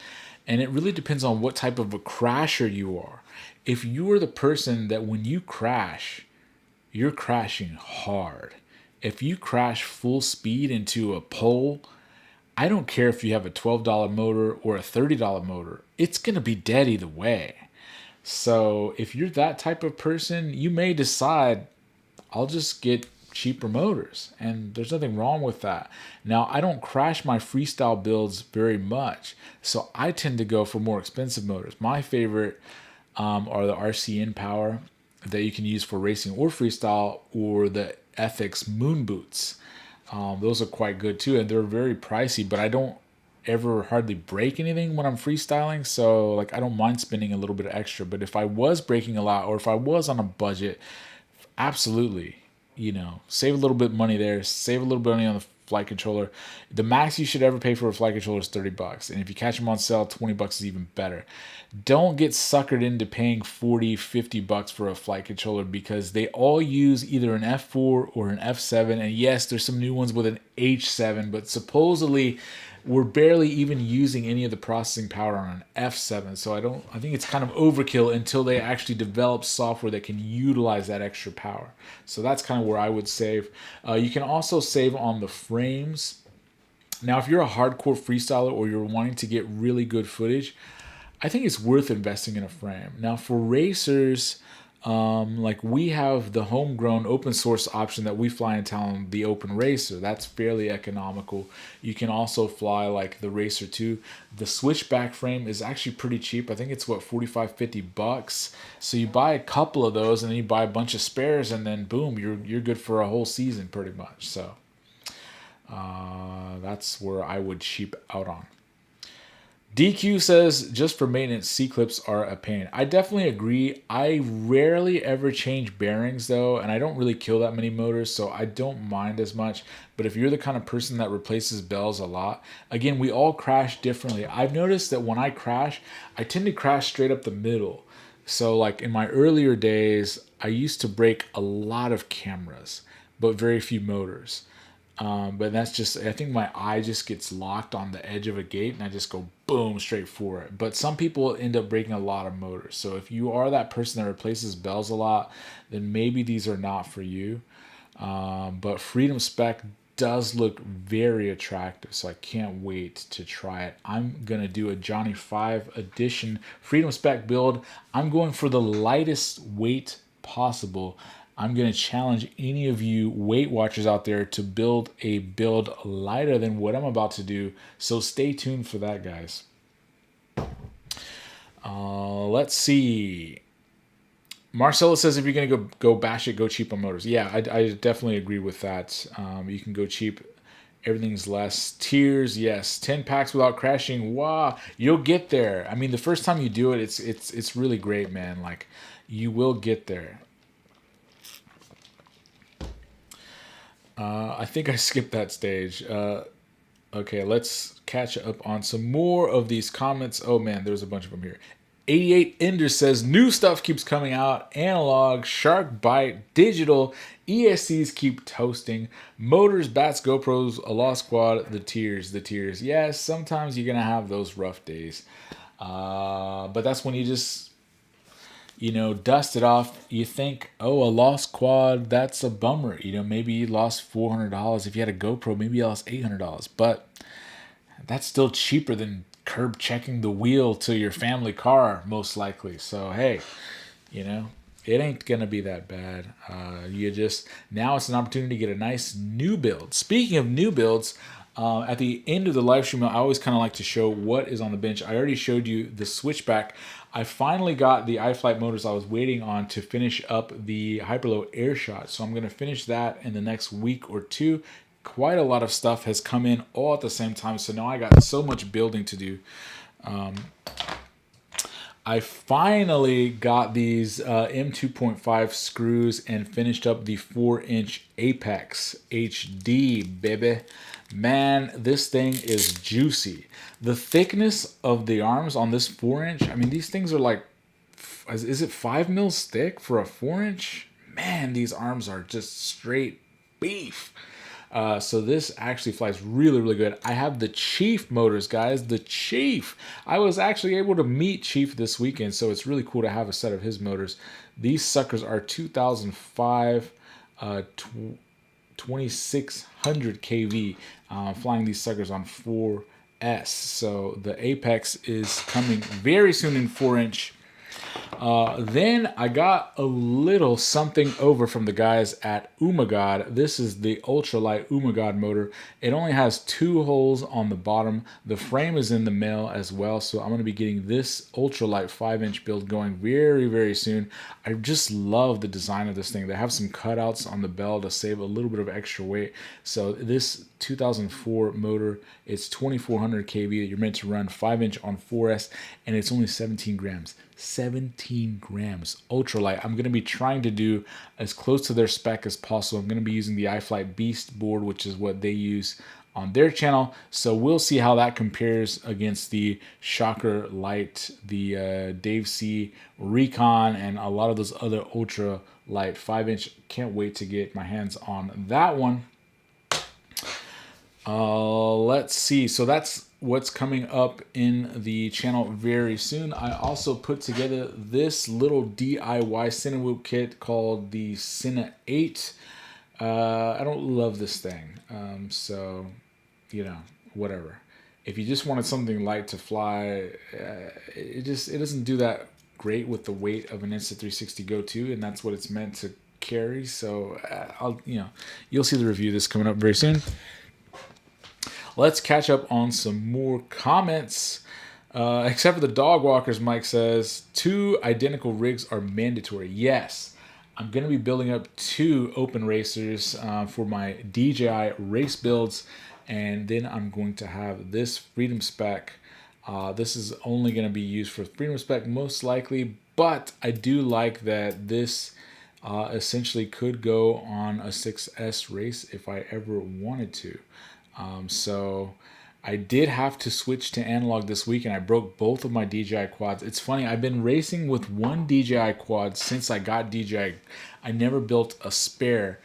And it really depends on what type of a crasher you are. If you are the person that when you crash, you're crashing hard. If you crash full speed into a pole, I don't care if you have a $12 motor or a $30 motor, it's going to be dead either way. So if you're that type of person, you may decide, I'll just get cheaper motors. And there's nothing wrong with that. Now, I don't crash my freestyle builds very much, so I tend to go for more expensive motors. My favorite are the RCN Power that you can use for racing or freestyle, or the Ethics Moon Boots. Those are quite good too, and they're very pricey, but I don't ever hardly break anything when I'm freestyling, so like I don't mind spending a little bit extra. But if I was breaking a lot, or if I was on a budget, absolutely, save a little bit of money there, save a little bit of money on the flight controller. The max you should ever pay for a flight controller is $30, and if you catch them on sale, $20 is even better. Don't get suckered into paying $40-50 for a flight controller, because they all use either an F4 or an F7, and yes, there's some new ones with an H7, but supposedly we're barely even using any of the processing power on an F7. So I think it's kind of overkill until they actually develop software that can utilize that extra power. So that's kind of where I would save. You can also save on the frames. Now, if you're a hardcore freestyler or you're wanting to get really good footage, I think it's worth investing in a frame. Now, for racers, like we have the homegrown open source option that we fly in town, the Open Racer. That's fairly economical. You can also fly like the Racer 2. The switchback frame is actually pretty cheap. I think it's what, $45-50. So you buy a couple of those and then you buy a bunch of spares, and then boom, you're good for a whole season pretty much. So that's where I would cheap out on. DQ says, just for maintenance, C-clips are a pain. I definitely agree. I rarely ever change bearings, though, and I don't really kill that many motors, so I don't mind as much. But if you're the kind of person that replaces bells a lot, again, we all crash differently. I've noticed that when I crash, I tend to crash straight up the middle. So like in my earlier days, I used to break a lot of cameras, but very few motors. But that's just, I think my eye just gets locked on the edge of a gate and I just go boom straight for it. But some people end up breaking a lot of motors. So if you are that person that replaces bells a lot, then maybe these are not for you. But Freedom Spec does look very attractive, so I can't wait to try it. I'm going to do a Johnny 5 edition Freedom Spec build. I'm going for the lightest weight possible. I'm going to challenge any of you Weight Watchers out there to build a build lighter than what I'm about to do. So stay tuned for that, guys. Let's see. Marcelo says if you're going to go bash it, go cheap on motors. Yeah, I definitely agree with that. You can go cheap Everything's less. Tears, yes. 10 packs without crashing. Wow, you'll get there. I mean, the first time you do it, it's really great, man. Like, you will get there. I think I skipped that stage. Okay, let's catch up on some more of these comments. Oh man, there's a bunch of them here. 88 Ender says new stuff keeps coming out. Analog, Shark Bite, digital, ESCs keep toasting. Motors, bats, GoPros, a lost squad, the tears, the tears. Yes, sometimes you're gonna have those rough days. But that's when you just, dust it off. You think, oh, a lost quad, that's a bummer. Maybe you lost $400. If you had a GoPro, maybe you lost $800. But that's still cheaper than curb checking the wheel to your family car, most likely. So, hey, it ain't going to be that bad. Now it's an opportunity to get a nice new build. Speaking of new builds, at the end of the live stream, I always kind of like to show what is on the bench. I already showed you the switchback. I finally got the iFlight motors I was waiting on to finish up the Hyperlow air shot. So I'm going to finish that in the next week or two. Quite a lot of stuff has come in all at the same time. So now I got so much building to do. I finally got these M2.5 screws and finished up the 4-inch Apex HD, baby. Man, this thing is juicy. The thickness of the arms on this 4-inch, I mean, these things are like, is it 5 mils thick for a 4-inch? Man, these arms are just straight beef. So this actually flies really, really good. I have the Chief motors, guys. The Chief. I was actually able to meet Chief this weekend, so it's really cool to have a set of his motors. These suckers are 2005 2600 kV. Flying these suckers on 4S. So the Apex is coming very soon in 4-inch. Then I got a little something over from the guys at Umagod. This is the ultralight Umagod motor. It only has 2 holes on the bottom. The frame is in the mail as well, so I'm going to be getting this ultralight 5-inch build going very, very soon. I just love the design of this thing. They have some cutouts on the bell to save a little bit of extra weight. So this 2004 motor, it's 2400 kV that you're meant to run 5-inch on 4S, and it's only 17 grams. 17 grams ultralight. I'm going to be trying to do as close to their spec as possible. I'm going to be using the iFlight Beast board, which is what they use on their channel. So we'll see how that compares against the Shocker Light, the Dave C Recon, and a lot of those other ultra light 5-inch. Can't wait to get my hands on that one. Let's see. So that's what's coming up in the channel very soon. I also put together this little DIY Cinewhoop kit called the Cine 8. I don't love this thing. So, whatever. If you just wanted something light to fly, it doesn't do that great with the weight of an Insta360 Go 2, and that's what it's meant to carry. So, you'll see the review of this coming up very soon. Let's catch up on some more comments. Except for the dog walkers, Mike says, 2 identical rigs are mandatory. Yes, I'm going to be building up 2 open racers for my DJI race builds. And then I'm going to have this Freedom Spec. This is only going to be used for Freedom Spec most likely. But I do like that this essentially could go on a 6S race if I ever wanted to. So I did have to switch to analog this week, and I broke both of my DJI quads. It's funny, I've been racing with one DJI quad since I got DJI. I never built a spare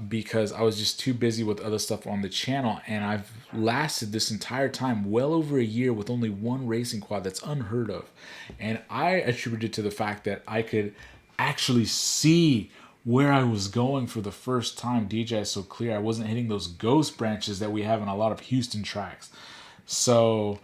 because I was just too busy with other stuff on the channel, and I've lasted this entire time well over a year with only one racing quad. That's unheard of. And I attribute it to the fact that I could actually see where I was going for the first time. DJI is so clear. I wasn't hitting those ghost branches that we have in a lot of Houston tracks. So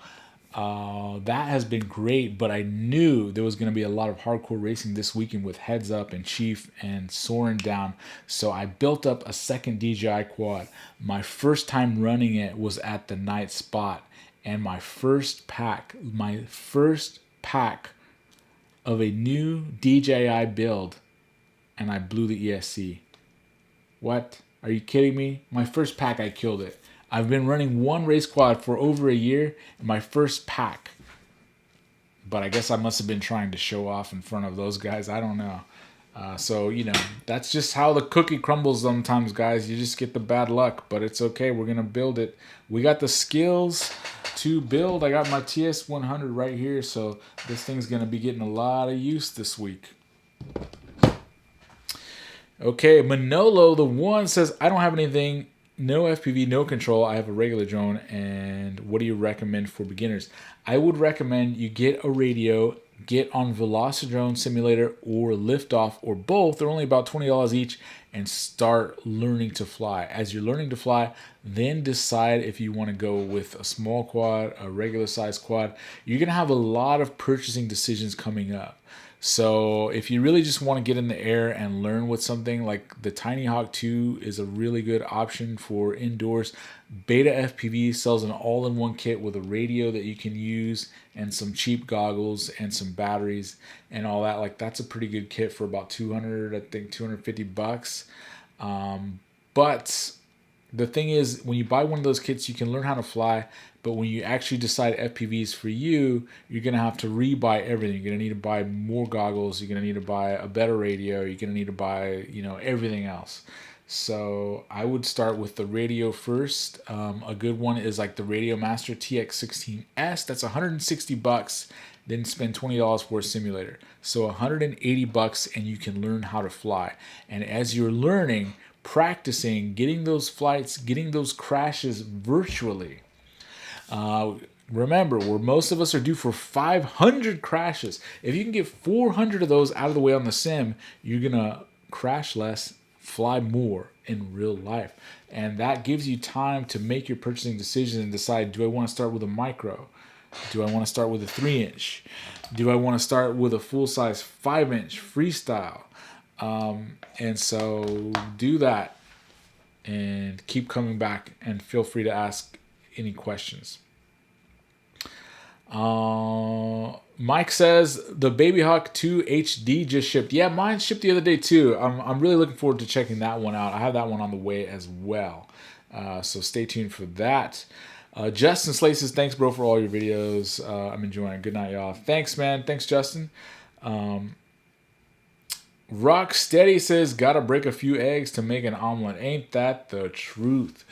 that has been great, but I knew there was going to be a lot of hardcore racing this weekend with Heads Up and Chief and Soaring down. So I built up a second DJI quad. My first time running it was at the night spot, and my first pack of a new DJI build, and I blew the ESC. What? Are you kidding me? My first pack, I killed it. I've been running one race quad for over a year in my first pack. But I guess I must have been trying to show off in front of those guys. I don't know. So, that's just how the cookie crumbles sometimes, guys. You just get the bad luck, but it's okay. We're going to build it. We got the skills to build. I got my TS100 right here, so this thing's going to be getting a lot of use this week. Okay, Manolo the One says, I don't have anything, no FPV, no control. I have a regular drone, and what do you recommend for beginners? I would recommend you get a radio, get on Velocidrone Simulator or Liftoff or both. They're only about $20 each, and start learning to fly. As you're learning to fly, then decide if you want to go with a small quad, a regular size quad. You're going to have a lot of purchasing decisions coming up. So if you really just want to get in the air and learn with something, like the Tiny Hawk 2 is a really good option for indoors. Beta FPV sells an all-in-one kit with a radio that you can use and some cheap goggles and some batteries and all that. Like, that's a pretty good kit for about $250. But the thing is, when you buy one of those kits, you can learn how to fly. But when you actually decide FPVs for you, you're going to have to re-buy everything. You're going to need to buy more goggles. You're going to need to buy a better radio. You're going to need to buy, everything else. So I would start with the radio first. A good one is like the Radio Master TX16S. That's $160. Then spend $20 for a simulator. So $180, and you can learn how to fly. And as you're learning, practicing, getting those flights, getting those crashes virtually. Remember, where most of us are due for 500 crashes. If you can get 400 of those out of the way on the sim, you're going to crash less, fly more in real life. And that gives you time to make your purchasing decisions and decide, do I want to start with a micro? Do I want to start with a 3-inch? Do I want to start with a full-size 5-inch freestyle? And so do that and keep coming back, and feel free to ask any questions. Mike says the Baby Hawk 2 HD just shipped. Yeah, mine shipped the other day too. I'm really looking forward to checking that one out. I have that one on the way as well. So stay tuned for that. Justin Slay says, thanks, bro, for all your videos. I'm enjoying it. Good night, y'all. Thanks, man. Thanks, Justin. Rock Steady says, gotta break a few eggs to make an omelet. Ain't that the truth?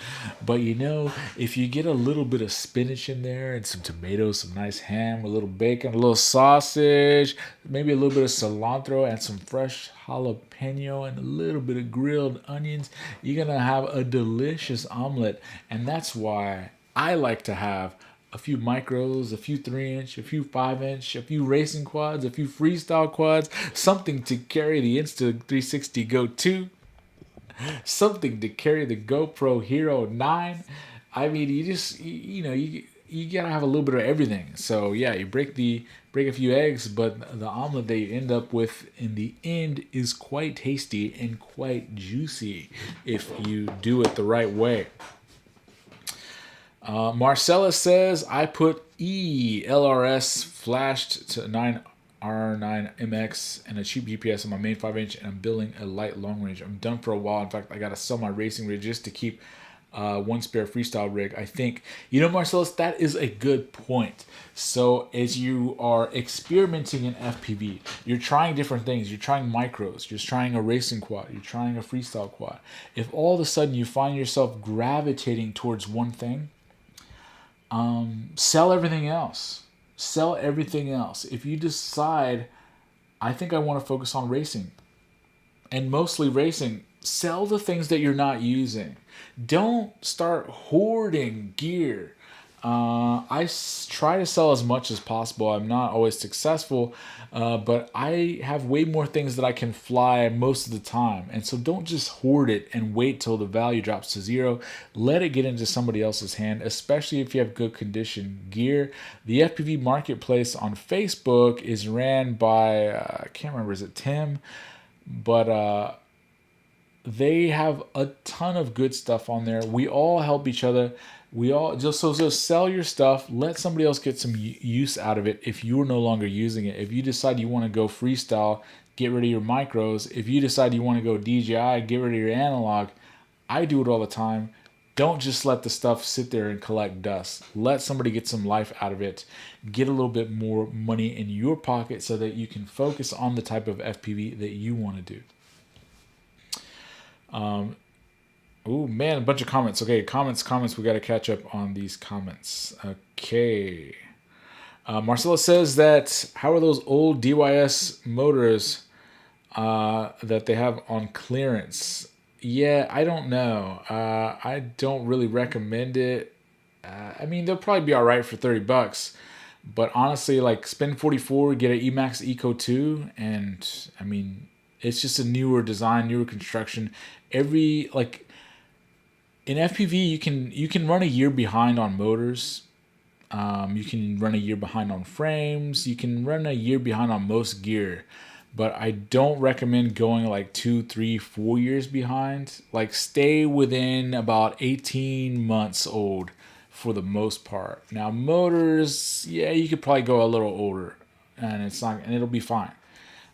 But if you get a little bit of spinach in there and some tomatoes, some nice ham, a little bacon, a little sausage, maybe a little bit of cilantro and some fresh jalapeno and a little bit of grilled onions, you're gonna have a delicious omelet. And that's why I like to have a few micros, a few 3-inch, a few 5-inch, a few racing quads, a few freestyle quads, something to carry the Insta360 Go 2, something to carry the GoPro Hero 9. I mean, you just, you gotta have a little bit of everything. So yeah, you break a few eggs, but the omelet that you end up with in the end is quite tasty and quite juicy if you do it the right way. Marcella says, I put LRS flashed to 9R9MX and a cheap GPS on my main 5-inch, and I'm building a light long range. I'm done for a while. In fact, I got to sell my racing rig just to keep one spare freestyle rig. I think, Marcellus, that is a good point. So as you are experimenting in FPV, you're trying different things. You're trying micros. You're trying a racing quad. You're trying a freestyle quad. If all of a sudden you find yourself gravitating towards one thing, sell everything else. Sell everything else. If you decide, I think I want to focus on racing, and mostly racing, sell the things that you're not using. Don't start hoarding gear. I try to sell as much as possible. I'm not always successful, but I have way more things that I can fly most of the time. And so don't just hoard it and wait till the value drops to zero. Let it get into somebody else's hand, especially if you have good condition gear. The FPV Marketplace on Facebook is ran by, I can't remember, is it Tim? But they have a ton of good stuff on there. We all help each other. We all just sell your stuff. Let somebody else get some use out of it if you're no longer using it. If you decide you want to go freestyle, get rid of your micros. If you decide you want to go DJI, get rid of your analog. I do it all the time. don't just let the stuff sit there and collect dust. Let somebody get some life out of it. Get a little bit more money in your pocket so that you can focus on the type of FPV that you want to do. Oh man, a bunch of comments. Okay, comments. We got to catch up on these comments. Okay. Marcella says that, how are those old DYS motors that they have on clearance? Yeah, I don't know. I don't really recommend it. I mean, they'll probably be all right for $30, but honestly, like, spend 44, get an Emax Eco 2, and I mean, it's just a newer design, newer construction. Like in FPV, you can run a year behind on motors. You can run a year behind on frames. You can run a year behind on most gear. But I don't recommend going like 2, 3, 4 years behind. Like, stay within about 18 months old for the most part. Now, motors, yeah, you could probably go a little older, and it'll be fine.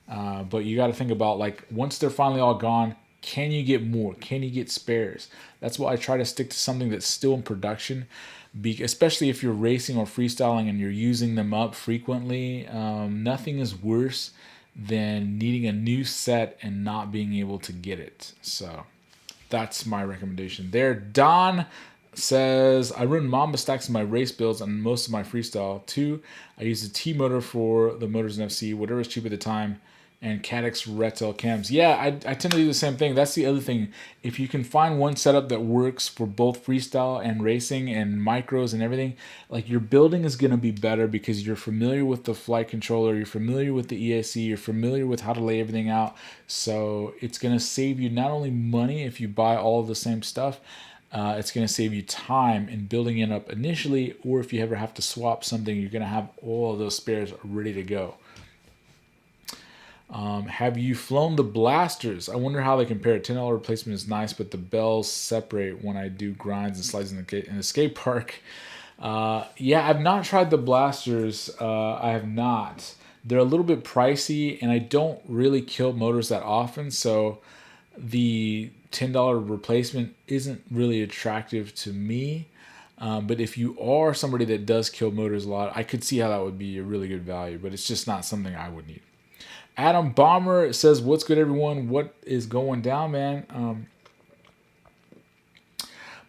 But you got to think about, like, once they're finally all gone, can you get more? Can you get spares? That's why I try to stick to something that's still in production, especially if you're racing or freestyling and you're using them up frequently. Nothing is worse than needing a new set and not being able to get it. So that's my recommendation there. Don says, I run Mamba stacks in my race builds and most of my freestyle too. I use a T motor for the motors in FC, whatever is cheap at the time, and Caddx Retel cams. Yeah, I tend to do the same thing. That's the other thing. If you can find one setup that works for both freestyle and racing and micros and everything, like, your building is going to be better because you're familiar with the flight controller, you're familiar with the ESC, you're familiar with how to lay everything out. So it's going to save you not only money if you buy all of the same stuff, it's going to save you time in building it up initially, or if you ever have to swap something, you're going to have all of those spares ready to go. Have you flown the blasters? I wonder how they compare. $10 replacement is nice, but the bells separate when I do grinds and slides in the skate park. Yeah, I've not tried the blasters. I have not. They're a little bit pricey, and I don't really kill motors that often, so the $10 replacement isn't really attractive to me. But if you are somebody that does kill motors a lot, I could see how that would be a really good value, but it's just not something I would need. Adam Bomber says, what's good, everyone? What is going down, man?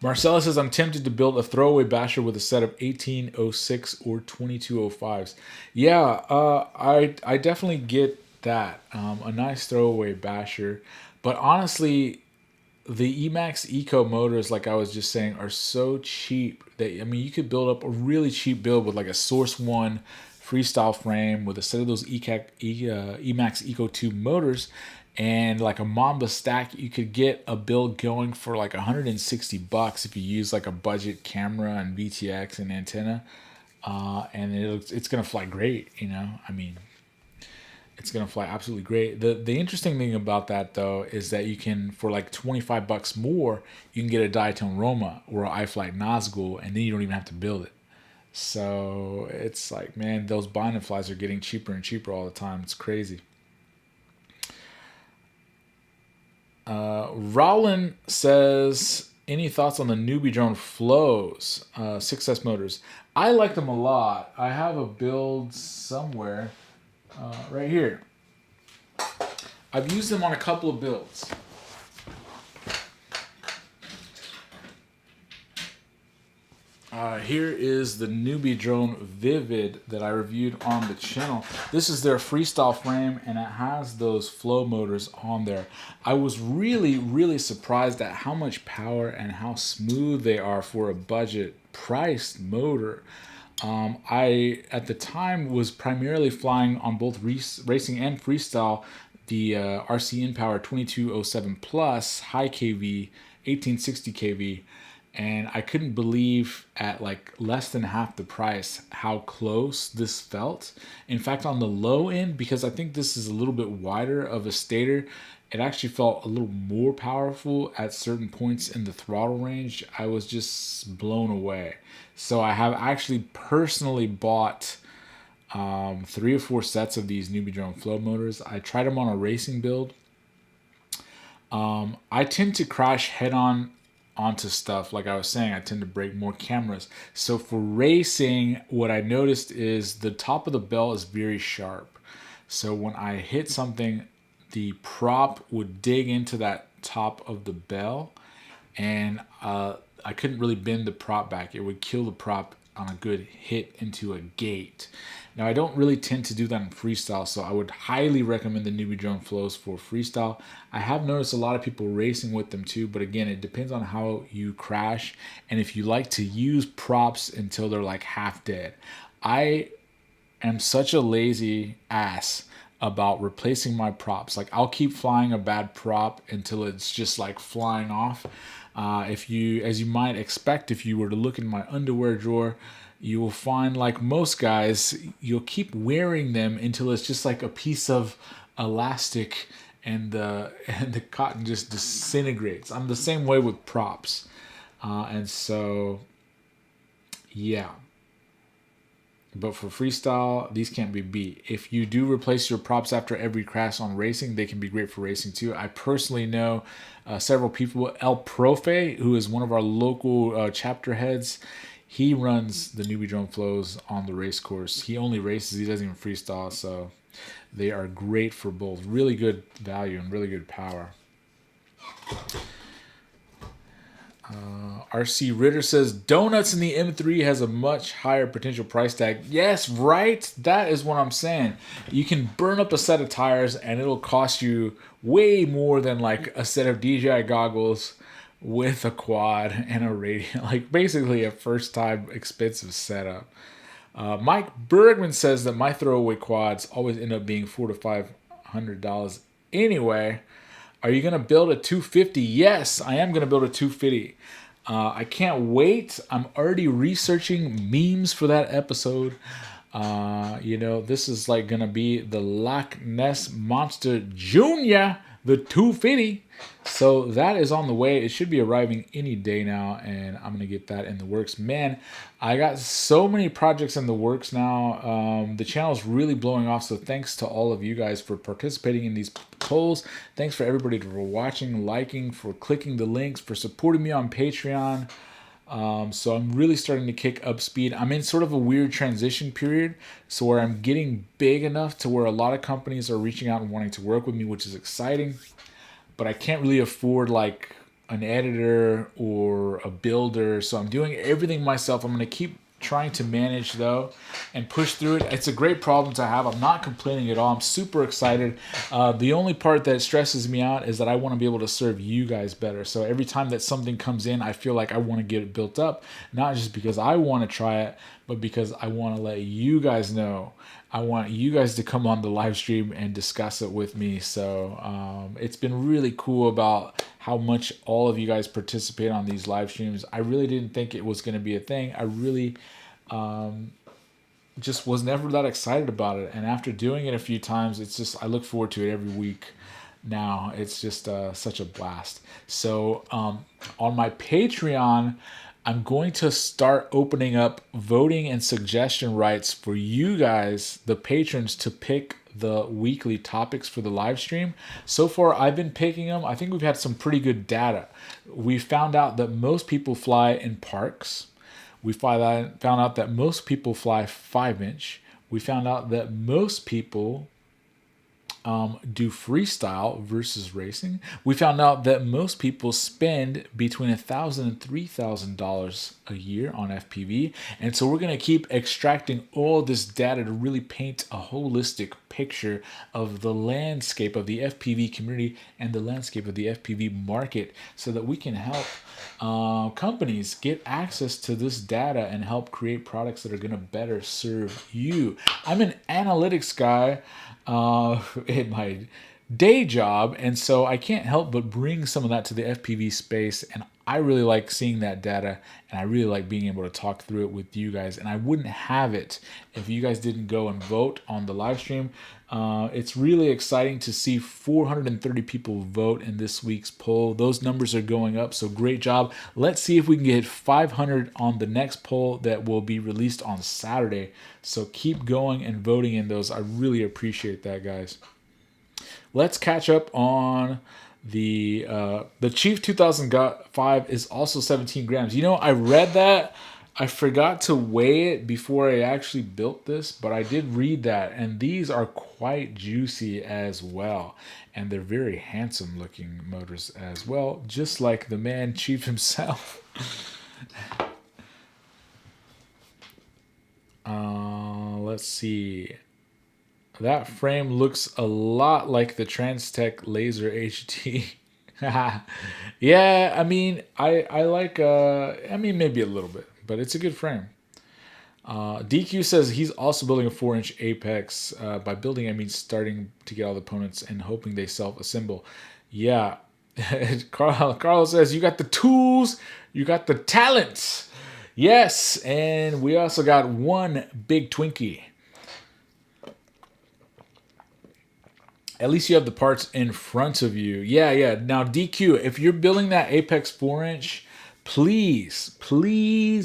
Marcella says, I'm tempted to build a throwaway basher with a set of 1806 or 2205s. Yeah, I definitely get that. A nice throwaway basher. But honestly, the Emax Eco motors, like I was just saying, are so cheap that, I mean, you could build up a really cheap build with like a Source 1 freestyle frame with a set of those Emax Eco 2 motors and like a Mamba stack. You could get a build going for like $160 if you use like a budget camera and VTX and antenna, and it's gonna fly great. I mean, it's gonna fly absolutely great. The interesting thing about that though is that you can, for like $25 more, you can get a Diatone Roma or an iFlight Nazgul, and then you don't even have to build it. So it's like, man, those binding flies are getting cheaper and cheaper all the time. It's crazy. Rowland says, any thoughts on the Newbie Drone Flows 6S motors? I like them a lot. I have a build somewhere right here. I've used them on a couple of builds. Here is the Newbie Drone Vivid that I reviewed on the channel. This is their freestyle frame, and it has those flow motors on there. I was really, really surprised at how much power and how smooth they are for a budget priced motor. I, at the time, was primarily flying on both racing and freestyle the RC InPower 2207 Plus high KV, 1860 kV. And I couldn't believe at like less than half the price how close this felt. In fact, on the low end, because I think this is a little bit wider of a stator, it actually felt a little more powerful at certain points in the throttle range. I was just blown away. So I have actually personally bought 3 or 4 sets of these Newbie Drone Flow motors. I tried them on a racing build. I tend to crash head on onto stuff. Like I was saying, I tend to break more cameras. So for racing, what I noticed is the top of the bell is very sharp. So when I hit something, the prop would dig into that top of the bell, and I couldn't really bend the prop back. It would kill the prop on a good hit into a gate. Now, I don't really tend to do that in freestyle, so I would highly recommend the Newbie Drone Flows for freestyle. I have noticed a lot of people racing with them too, but again, it depends on how you crash and if you like to use props until they're like half dead. I am such a lazy ass about replacing my props. Like, I'll keep flying a bad prop until it's just like flying off. If you, as you might expect, if you were to look in my underwear drawer, you will find, like most guys, you'll keep wearing them until it's just like a piece of elastic, and the cotton just disintegrates. I'm the same way with props, and so yeah. But for freestyle, these can't be beat. If you do replace your props after every crash on racing, they can be great for racing too. I personally know several people. El Profe, who is one of our local chapter heads, he runs the Newbie Drone Flows on the race course. He only races, he doesn't even freestyle. So they are great for both. Really good value and really good power. RC Ritter says donuts in the M3 has a much higher potential price tag. Yes, right? That is what I'm saying. You can burn up a set of tires and it'll cost you way more than like a set of DJI goggles with a quad and a radio. Like basically a first time expensive setup. Mike Bergman says that my throwaway quads always end up being $400 to $500 anyway. Are you going to build a 250? Yes, I am going to build a 250. I can't wait. I'm already researching memes for that episode. This is like going to be the Loch Ness Monster Jr., the 250. So that is on the way. It should be arriving any day now, and I'm going to get that in the works. Man, I got so many projects in the works now. The channel is really blowing off, so thanks to all of you guys for participating in these polls. Thanks for everybody for watching, liking, for clicking the links, for supporting me on Patreon. So I'm really starting to kick up speed. I'm in sort of a weird transition period, so where I'm getting big enough to where a lot of companies are reaching out and wanting to work with me, which is exciting. But I can't really afford like an editor or a builder, so I'm doing everything myself. I'm going to keep trying to manage though and push through it. It's a great problem to have. I'm not complaining at all. I'm super excited. The only part that stresses me out is that I want to be able to serve you guys better. So every time that something comes in, I feel like I want to get it built up, not just because I want to try it, but because I want to let you guys know. I want you guys to come on the live stream and discuss it with me. So it's been really cool about how much all of you guys participate on these live streams. I really didn't think it was going to be a thing. I really just was never that excited about it. And after doing it a few times, it's just, I look forward to it every week now. It's just such a blast. So on my Patreon, I'm going to start opening up voting and suggestion rights for you guys, the patrons, to pick the weekly topics for the live stream. So far, I've been picking them. I think we've had some pretty good data. We found out that most people fly in parks. We found out that most people fly 5-inch. We found out that most people do freestyle versus racing. We found out that most people spend between $1,000 and $3,000 a year on FPV, and so we're going to keep extracting all this data to really paint a holistic picture of the landscape of the FPV community and the landscape of the FPV market, so that we can help companies get access to this data and help create products that are going to better serve you. I'm an analytics guy in my day job, and so I can't help but bring some of that to the FPV space, and I really like seeing that data, and I really like being able to talk through it with you guys, and I wouldn't have it if you guys didn't go and vote on the live stream. It's really exciting to see 430 people vote in this week's poll. Those numbers are going up, so great job. Let's see if we can get 500 on the next poll that will be released on Saturday. So keep going and voting in those. I really appreciate that, guys. Let's catch up on The Chief 2005 is also 17 grams. You know, I read that. I forgot to weigh it before I actually built this, but I did read that, and these are quite juicy as well. And they're very handsome looking motors as well, just like the man Chief himself. Let's see. That frame looks a lot like the Transtech Laser HD. Yeah, I mean, I like I mean maybe a little bit, but it's a good frame. DQ says he's also building a 4-inch Apex. By building, I mean starting to get all the opponents and hoping they self-assemble. Yeah. Carlos says you got the tools, you got the talents. Yes, and we also got one big Twinkie. At least you have the parts in front of you. Yeah, yeah. Now, DQ, if you're building that Apex 4-inch, please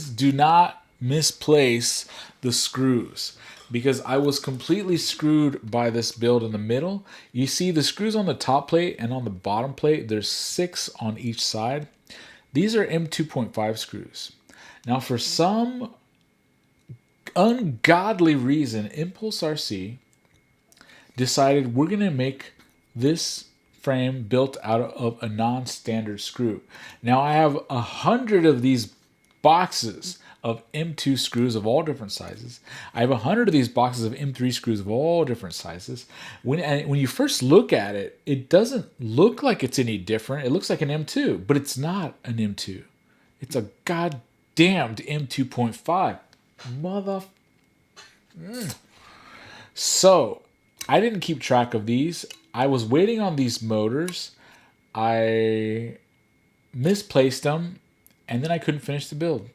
do not misplace the screws, because I was completely screwed by this build in the middle. You see the screws on the top plate and on the bottom plate, there's 6 on each side. These are M2.5 screws. Now, for some ungodly reason, Impulse RC decided we're going to make this frame built out of a non-standard screw. Now I have 100 of these boxes of M2 screws of all different sizes. I have 100 of these boxes of M3 screws of all different sizes. When you first look at it, it doesn't look like it's any different. It looks like an M2, but it's not an M2. It's a goddamned M2.5. Mother... So, I didn't keep track of these. I was waiting on these motors. I misplaced them, and then I couldn't finish the build.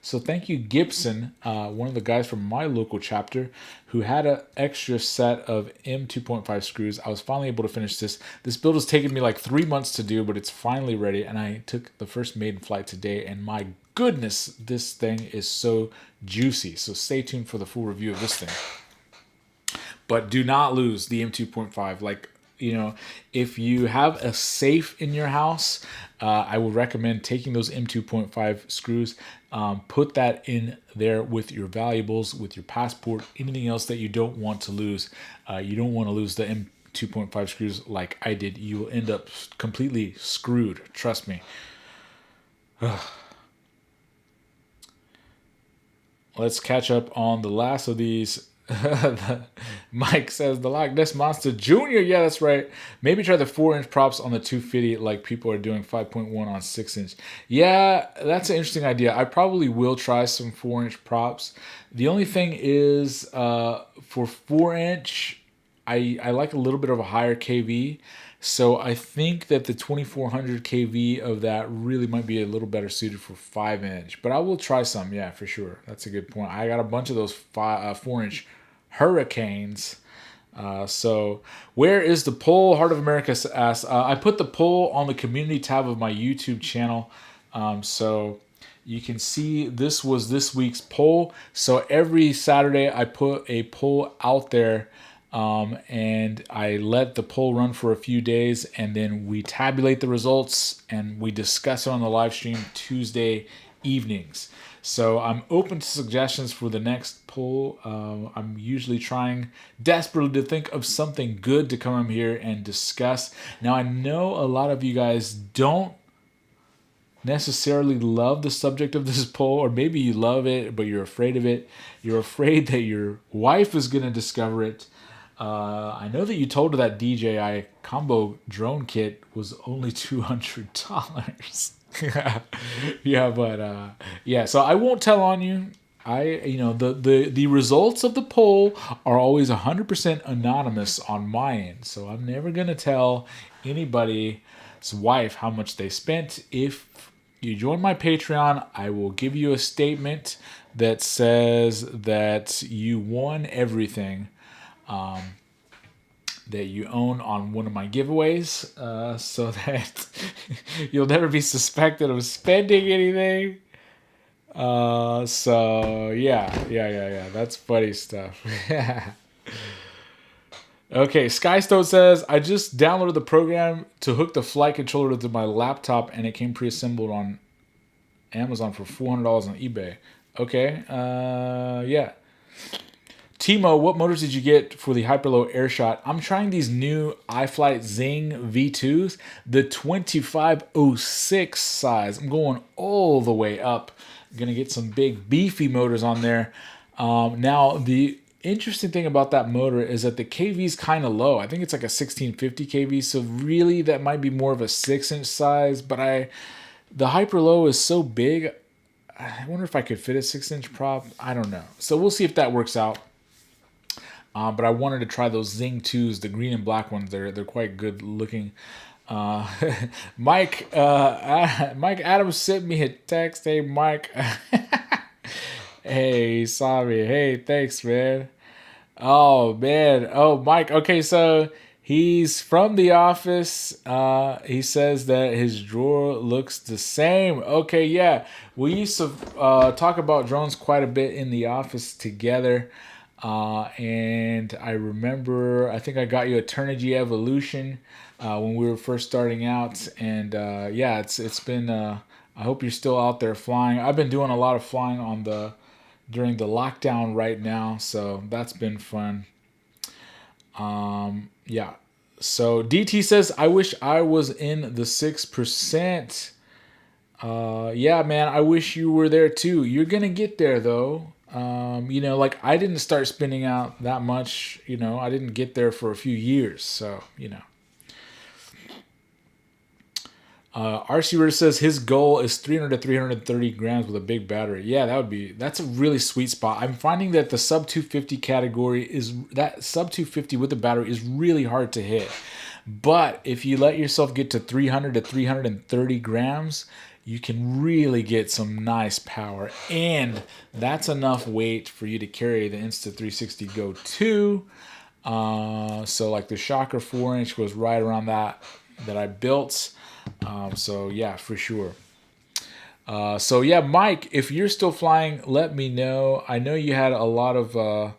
So thank you, Gibson, one of the guys from my local chapter, who had an extra set of M2.5 screws. I was finally able to finish this. This build has taken me like 3 months to do, but it's finally ready, and I took the first maiden flight today, and my goodness, this thing is so juicy. So stay tuned for the full review of this thing. But do not lose the M2.5. Like, you know, if you have a safe in your house, I would recommend taking those M2.5 screws, put that in there with your valuables, with your passport, anything else that you don't want to lose. You don't want to lose the M2.5 screws like I did. You will end up completely screwed. Trust me. Let's catch up on the last of these. Mike says the Loch Ness Monster Jr. Yeah, that's right. Maybe try the 4-inch props on the 250 like people are doing 5.1 on 6-inch. Yeah, that's an interesting idea. I probably will try some 4-inch props. The only thing is for 4-inch, I like a little bit of a higher KV. So I think that the 2400 kV of that really might be a little better suited for 5-inch. But I will try some, yeah, for sure. That's a good point. I got a bunch of those 4-inch Hurricanes. So where is the poll? Heart of America asks. I put the poll on the community tab of my YouTube channel. So you can see this was this week's poll. So every Saturday I put a poll out there. And I let the poll run for a few days, and then we tabulate the results and we discuss it on the live stream Tuesday evenings. So I'm open to suggestions for the next poll. I'm usually trying desperately to think of something good to come here and discuss. Now, I know a lot of you guys don't necessarily love the subject of this poll, or maybe you love it, but you're afraid of it. You're afraid that your wife is going to discover it. I know that you told her that DJI combo drone kit was only $200. Yeah, but yeah, so I won't tell on you. The results of the poll are always 100% anonymous on my end, so I'm never gonna tell anybody's wife how much they spent. If you join my Patreon, I will give you a statement that says that you won everything that you own on one of my giveaways, so that you'll never be suspected of spending anything. So yeah, that's funny stuff. Okay, Skystone says, I just downloaded the program to hook the flight controller to my laptop and it came pre-assembled on Amazon for $400 on eBay. Okay, yeah. Timo, what motors did you get for the Hyperlow Airshot? I'm trying these new iFlight Zing V2s, the 2506 size. I'm going all the way up. I'm going to get some big beefy motors on there. Now, the interesting thing about that motor is that the kV is kind of low. I think it's like a 1650 kV, so really that might be more of a 6-inch size, but the Hyperlow is so big, I wonder if I could fit a 6-inch prop. I don't know. So we'll see if that works out. But I wanted to try those Zing 2s, the green and black ones. They're quite good looking. Uh, Mike Mike Adams sent me a text. Hey Mike, hey sorry. Hey thanks man. Oh man. Oh Mike. Okay, so he's from The Office. He says that his drawer looks the same. Okay, yeah. We used to talk about drones quite a bit in The Office together. And I remember, I think I got you a Turnigy Evolution when we were first starting out. And yeah, it's been. I hope you're still out there flying. I've been doing a lot of flying during the lockdown right now, so that's been fun. Yeah. So DT says, I wish I was in the 6%. Yeah, man, I wish you were there too. You're gonna get there though. Like I didn't start spinning out that much. I didn't get there for a few years. So, RC Ritter says his goal is 300 to 330 grams with a big battery. Yeah, that's a really sweet spot. I'm finding that the sub 250 category sub 250 with the battery is really hard to hit. But if you let yourself get to 300 to 330 grams, you can really get some nice power. And that's enough weight for you to carry the Insta360 Go 2. So like the Shocker 4-inch was right around that I built. So yeah, for sure. So yeah, Mike, if you're still flying, let me know. I know you had a lot of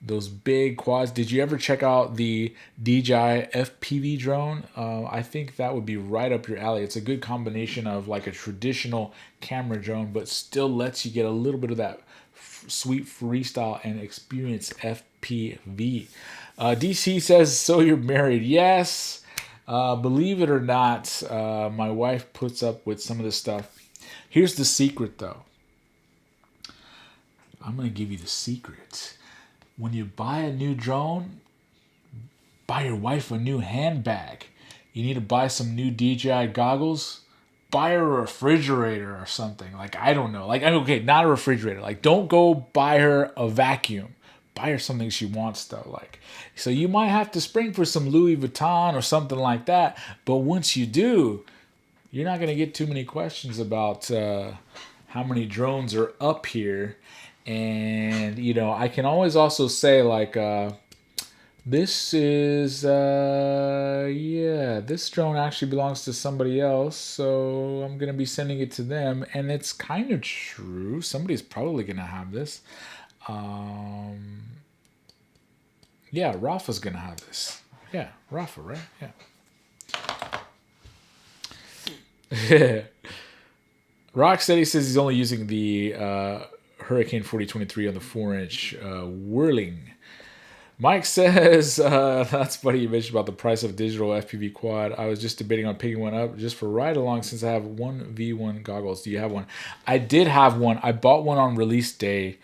those big quads. Did you ever check out the DJI FPV drone? I think that would be right up your alley. It's a good combination of like a traditional camera drone, but still lets you get a little bit of that sweet freestyle and experience FPV. DC says, so you're married. Yes. Believe it or not, my wife puts up with some of this stuff. Here's the secret, though. I'm going to give you the secret. When you buy a new drone, buy your wife a new handbag. You need to buy some new DJI goggles. Buy her a refrigerator or something. Like, I don't know. Like, okay, not a refrigerator. Like, don't go buy her a vacuum. Buy her something she wants though. Like, so you might have to spring for some Louis Vuitton or something like that. But once you do, you're not gonna get too many questions about how many drones are up here. And I can always also say like, this is this drone actually belongs to somebody else, so I'm gonna be sending it to them. And it's kind of true. Somebody's probably gonna have this. Yeah, Rafa's gonna have this. Yeah, Rafa, right? Yeah. Rocksteady says he's only using the Hurricane 4023 on the 4-inch Whirling. Mike says, that's funny you mentioned about the price of digital FPV quad. I was just debating on picking one up just for ride along since I have one V1 goggles. Do you have one? I did have one. I bought one on release day.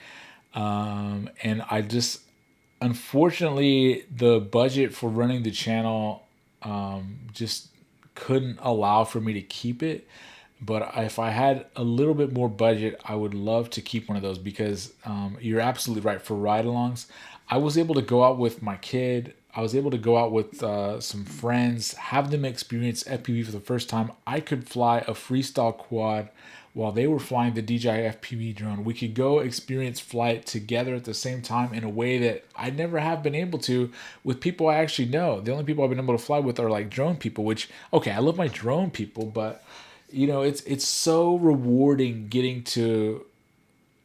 And I just, unfortunately, the budget for running the channel just couldn't allow for me to keep it. But if I had a little bit more budget, I would love to keep one of those because you're absolutely right. For ride-alongs, I was able to go out with my kid. I was able to go out with some friends, have them experience FPV for the first time. I could fly a freestyle quad while they were flying the DJI FPV drone. We could go experience flight together at the same time in a way that I never have been able to with people I actually know. The only people I've been able to fly with are like drone people, which, okay, I love my drone people, but it's so rewarding getting to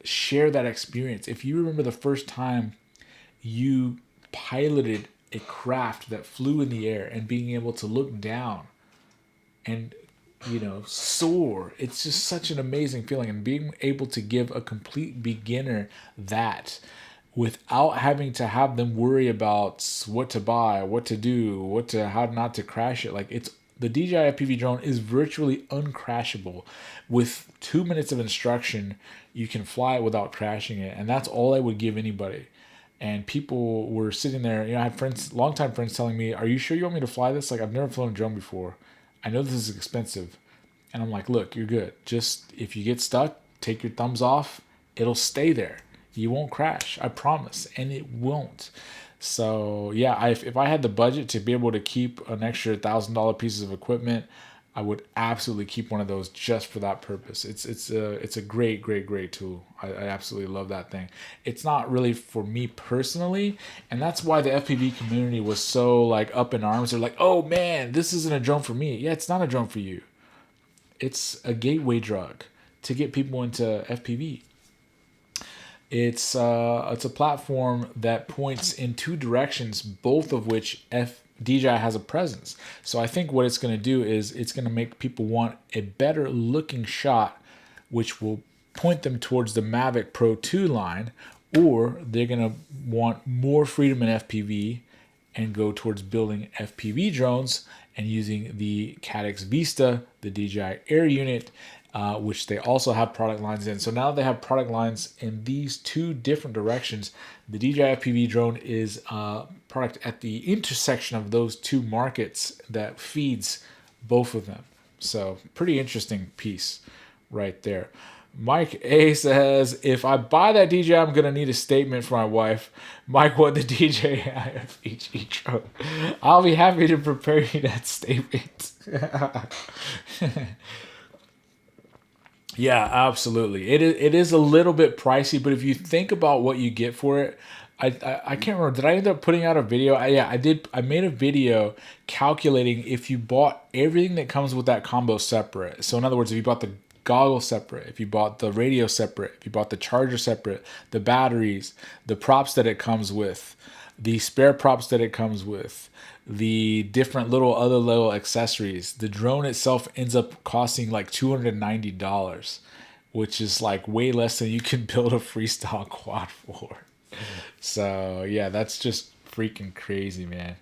share that experience. If you remember the first time you piloted a craft that flew in the air and being able to look down and soar. It's just such an amazing feeling, and being able to give a complete beginner that without having to have them worry about what to buy, what to do, how not to crash it. Like, it's the DJI FPV drone is virtually uncrashable. With 2 minutes of instruction, you can fly it without crashing it, and that's all I would give anybody. And people were sitting there, I had friends, longtime friends, telling me, "Are you sure you want me to fly this? Like, I've never flown a drone before. I know this is expensive." And I'm like, "Look, you're good. Just if you get stuck, take your thumbs off. It'll stay there. You won't crash. I promise." And it won't. So yeah, if I had the budget to be able to keep an extra $1,000 pieces of equipment, I would absolutely keep one of those just for that purpose. It's a great tool. I absolutely love that thing. It's not really for me personally, and that's why the FPV community was so like up in arms. They're like, "Oh man, this isn't a drone for me." Yeah, it's not a drone for you. It's a gateway drug to get people into FPV. It's a platform that points in two directions, both of which DJI has a presence. So I think what it's going to do is it's going to make people want a better looking shot, which will point them towards the Mavic Pro 2 line, or they're going to want more freedom in FPV and go towards building FPV drones and using the Caddx Vista, the DJI Air unit, which they also have product lines in. So now they have product lines in these two different directions. The DJI FPV drone is a product at the intersection of those two markets that feeds both of them. So pretty interesting piece right there. Mike A says, "If I buy that DJI, I'm going to need a statement for my wife. Mike, what the DJI FPV drone? I'll be happy to prepare you that statement." Yeah, absolutely. It is a little bit pricey, but if you think about what you get for it, I can't remember. Did I end up putting out a video? Yeah, I did. I made a video calculating if you bought everything that comes with that combo separate. So in other words, if you bought the goggle separate, if you bought the radio separate, if you bought the charger separate, the batteries, the props that it comes with, the spare props that it comes with, the different other little accessories, the drone itself ends up costing like $290, which is like way less than you can build a freestyle quad for. So yeah, that's just freaking crazy, man.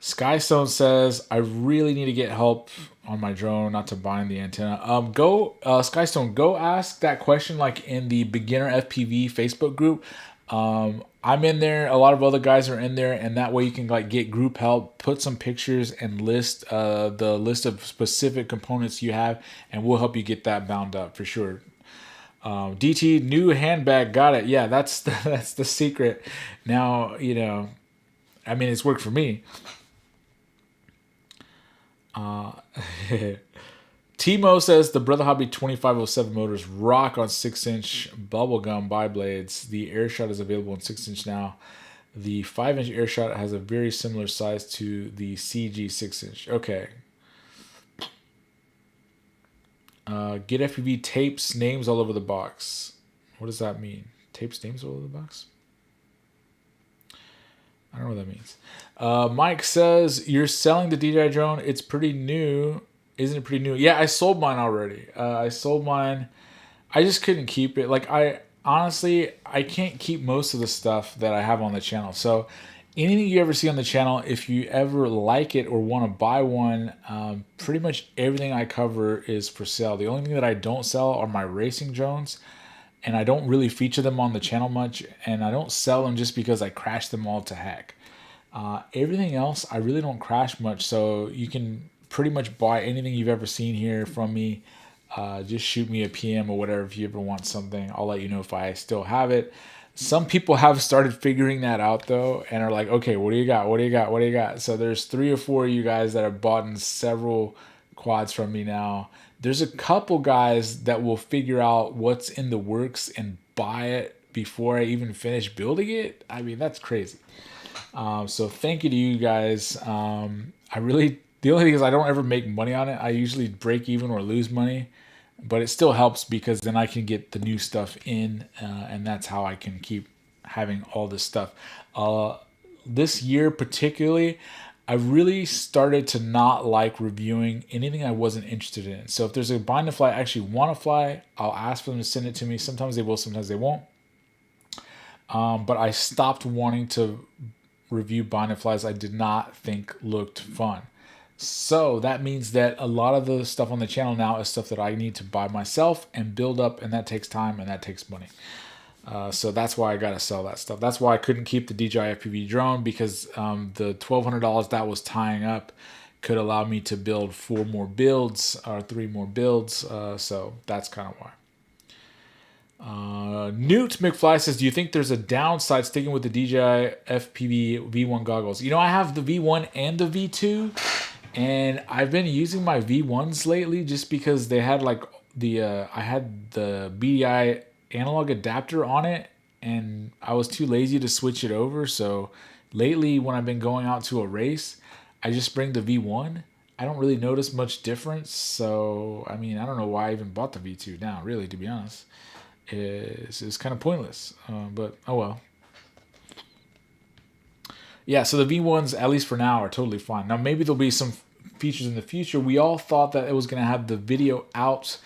Skystone says, "I really need to get help on my drone, not to bind the antenna." Skystone, go ask that question like in the beginner FPV Facebook group. I'm in there. A lot of other guys are in there, and that way you can like get group help, put some pictures, and list the list of specific components you have, and we'll help you get that bound up for sure. DT, new handbag, got it. Yeah, that's the secret. Now I mean, it's worked for me. Timo says the Brother Hobby 2507 motors rock on 6-inch bubblegum bi-blades. The Airshot is available in 6-inch now. The 5-inch Airshot has a very similar size to the CG 6-inch. Okay. Get FPV tapes names all over the box. What does that mean? Tapes names all over the box? I don't know what that means. Mike says, "You're selling the DJI drone. It's pretty new. Isn't it pretty new?" Yeah, I sold mine already. I sold mine. I just couldn't keep it. Like, I can't keep most of the stuff that I have on the channel. So anything you ever see on the channel, if you ever like it or want to buy one, pretty much everything I cover is for sale. The only thing that I don't sell are my racing drones. And I don't really feature them on the channel much, and I don't sell them just because I crash them all to heck. Everything else, I really don't crash much, so you can pretty much buy anything you've ever seen here from me. Just shoot me a PM or whatever if you ever want something. I'll let you know if I still have it. Some people have started figuring that out, though, and are like, "Okay, what do you got? What do you got? What do you got?" So there's 3 or 4 of you guys that have bought in several quads from me now. There's a couple guys that will figure out what's in the works and buy it before I even finish building it. I mean, that's crazy. So thank you to you guys. The only thing is I don't ever make money on it. I usually break even or lose money, but it still helps because then I can get the new stuff in, and that's how I can keep having all this stuff. This year particularly, I really started to not like reviewing anything I wasn't interested in. So if there's a bind to fly I actually want to fly, I'll ask for them to send it to me. Sometimes they will, sometimes they won't. But I stopped wanting to review bind and flies I did not think looked fun. So that means that a lot of the stuff on the channel now is stuff that I need to buy myself and build up, and that takes time and that takes money. So that's why I got to sell that stuff. That's why I couldn't keep the DJI FPV drone, because the $1,200 that was tying up could allow me to build 4 more builds or 3 more builds. So that's kind of why. Newt McFly says, do you think there's a downside sticking with the DJI FPV V1 goggles? You know, I have the V1 and the V2, and I've been using my V1s lately just because they had like I had the BDI analog adapter on it, and I was too lazy to switch it over. So lately when I've been going out to a race, I just bring the V1. I don't really notice much difference. So, I mean, I don't know why I even bought the V2 now, really, to be honest. It's kind of pointless, but oh well. Yeah, so the V1s, at least for now, are totally fine. Now, maybe there'll be some features in the future. We all thought that it was going to have the video out,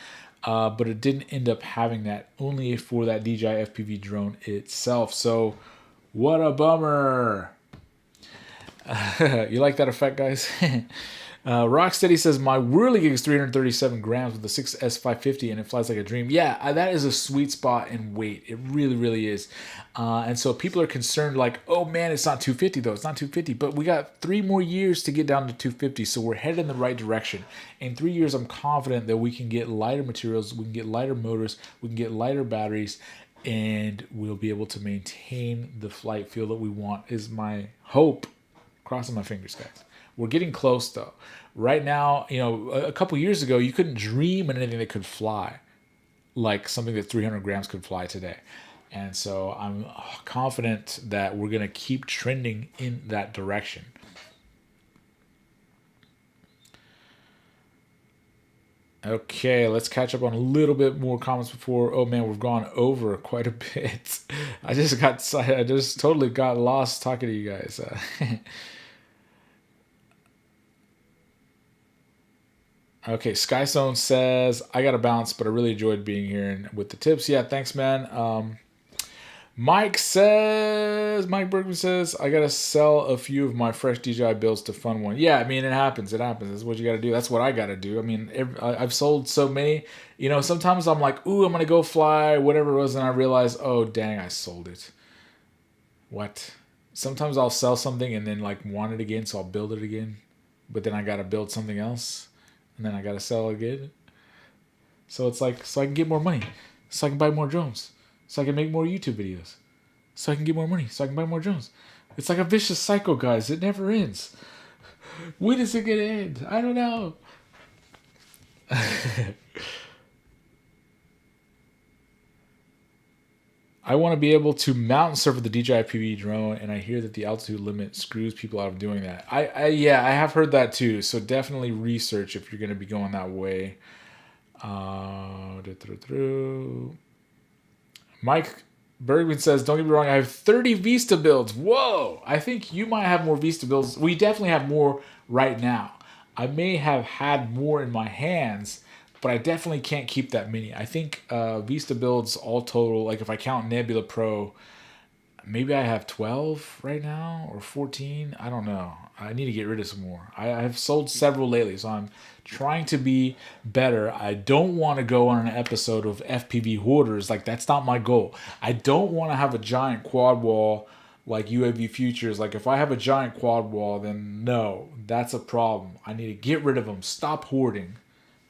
but it didn't end up having that, only for that DJI FPV drone itself. So, what a bummer. You like that effect, guys? Rocksteady says, my whirligig is 337 grams with the 6S550 and it flies like a dream. Yeah, that is a sweet spot in weight. It really, really is. And so people are concerned like, oh man, it's not 250 though. It's not 250. But we got 3 more years to get down to 250. So we're headed in the right direction. In 3 years, I'm confident that we can get lighter materials. We can get lighter motors. We can get lighter batteries. And we'll be able to maintain the flight feel that we want, is my hope. Crossing my fingers, guys. We're getting close, though. Right now, you know, a couple years ago, you couldn't dream of anything that could fly like something that 300 grams could fly today. And so I'm confident that we're going to keep trending in that direction. Okay, let's catch up on a little bit more comments before. Oh man, we've gone over quite a bit. I just totally got lost talking to you guys. Okay, Skystone says, I got to bounce, but I really enjoyed being here and with the tips. Yeah, thanks, man. Mike Bergman says, I got to sell a few of my fresh DJI builds to fund one. Yeah, I mean, it happens. It happens. That's what you got to do. That's what I got to do. I mean, I've sold so many. You know, sometimes I'm like, ooh, I'm going to go fly, whatever it was, and I realize, oh, dang, I sold it. What? Sometimes I'll sell something and then, like, want it again, so I'll build it again. But then I got to build something else. And then I gotta sell again. So it's like, so I can get more money. So I can buy more drones. So I can make more YouTube videos. So I can get more money. So I can buy more drones. It's like a vicious cycle, guys. It never ends. When is it gonna end? I don't know. I want to be able to mountain surf with the DJI PV drone, and I hear that the altitude limit screws people out of doing that. Yeah, I have heard that too. So definitely research if you're going to be going that way. Mike Bergman says, don't get me wrong, I have 30 Vista builds. Whoa! I think you might have more Vista builds. We definitely have more right now. I may have had more in my hands, but I definitely can't keep that many. I think Vista builds all total, like if I count Nebula Pro, maybe I have 12 right now or 14. I don't know. I need to get rid of some more. I have sold several lately, so I'm trying to be better. I don't want to go on an episode of FPV hoarders. Like, that's not my goal. I don't want to have a giant quad wall like UAV Futures. Like, if I have a giant quad wall, then no, that's a problem. I need to get rid of them. Stop hoarding.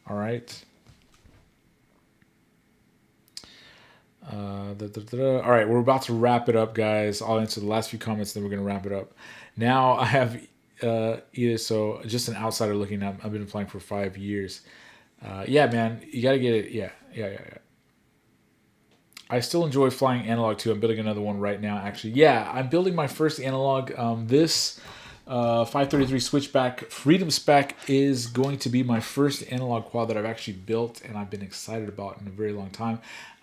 All right. All right, we're about to wrap it up, guys. I'll answer the last few comments, then we're going to wrap it up. Now, I have so just an outsider looking up. I've been flying for 5 years. Yeah, man, you got to get it. Yeah. I still enjoy flying analog too. I'm building another one right now, actually. Yeah, I'm building my first analog. This 533 switchback Freedom Spec is going to be my first analog quad that I've actually built, and I've been excited about in a very long time.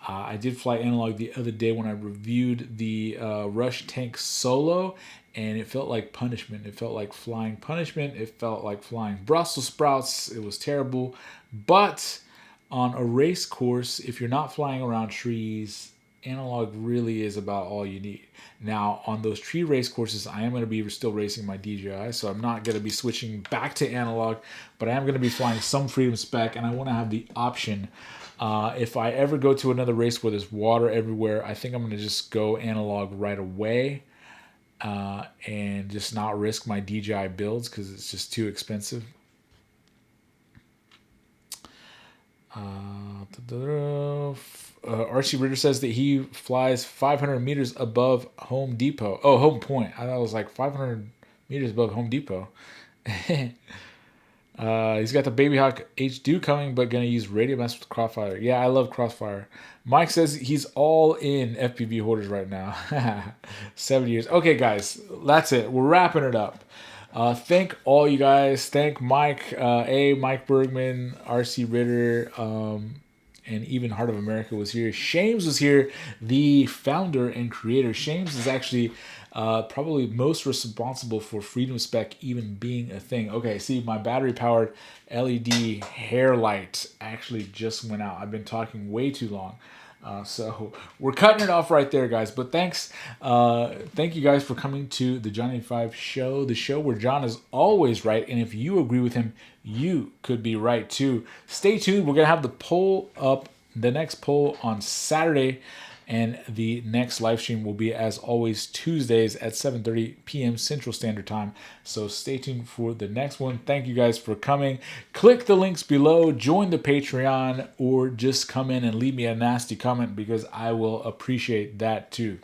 I did fly analog the other day when I reviewed the Rush Tank Solo, and it felt like punishment. It felt like flying punishment. It felt like flying Brussels sprouts. It was terrible. But on a race course, if you're not flying around trees, analog really is about all you need. Now, on those tree race courses, I am going to be still racing my DJI, so I'm not going to be switching back to analog, but I am going to be flying some Freedom Spec, and I want to have the option. If I ever go to another race where there's water everywhere, I think I'm going to just go analog right away and just not risk my DJI builds because it's just too expensive. RC Ritter says that he flies 500 meters above Home Depot. Oh, Home Point. I thought it was like 500 meters above Home Depot. He's got the Baby Hawk H2 coming, but gonna use Radio Mass with Crossfire. Yeah, I love Crossfire. Mike says he's all in FPV hoarders right now. 7 years. Okay, guys, that's it. We're wrapping it up. Thank all you guys. Thank Mike, Mike Bergman, RC Ritter, and even Heart of America was here. Shames was here, the founder and creator. Shames is actually probably most responsible for Freedom Spec even being a thing. Okay, see, my battery-powered LED hair light actually just went out. I've been talking way too long. So we're cutting it off right there, guys. But thanks. Thank you guys for coming to the John 85 show, the show where John is always right. And if you agree with him, you could be right too. Stay tuned. We're going to have the poll up, the next poll on Saturday. And the next live stream will be, as always, Tuesdays at 7:30 p.m. Central Standard Time. So stay tuned for the next one. Thank you guys for coming. Click the links below, join the Patreon, or just come in and leave me a nasty comment because I will appreciate that too.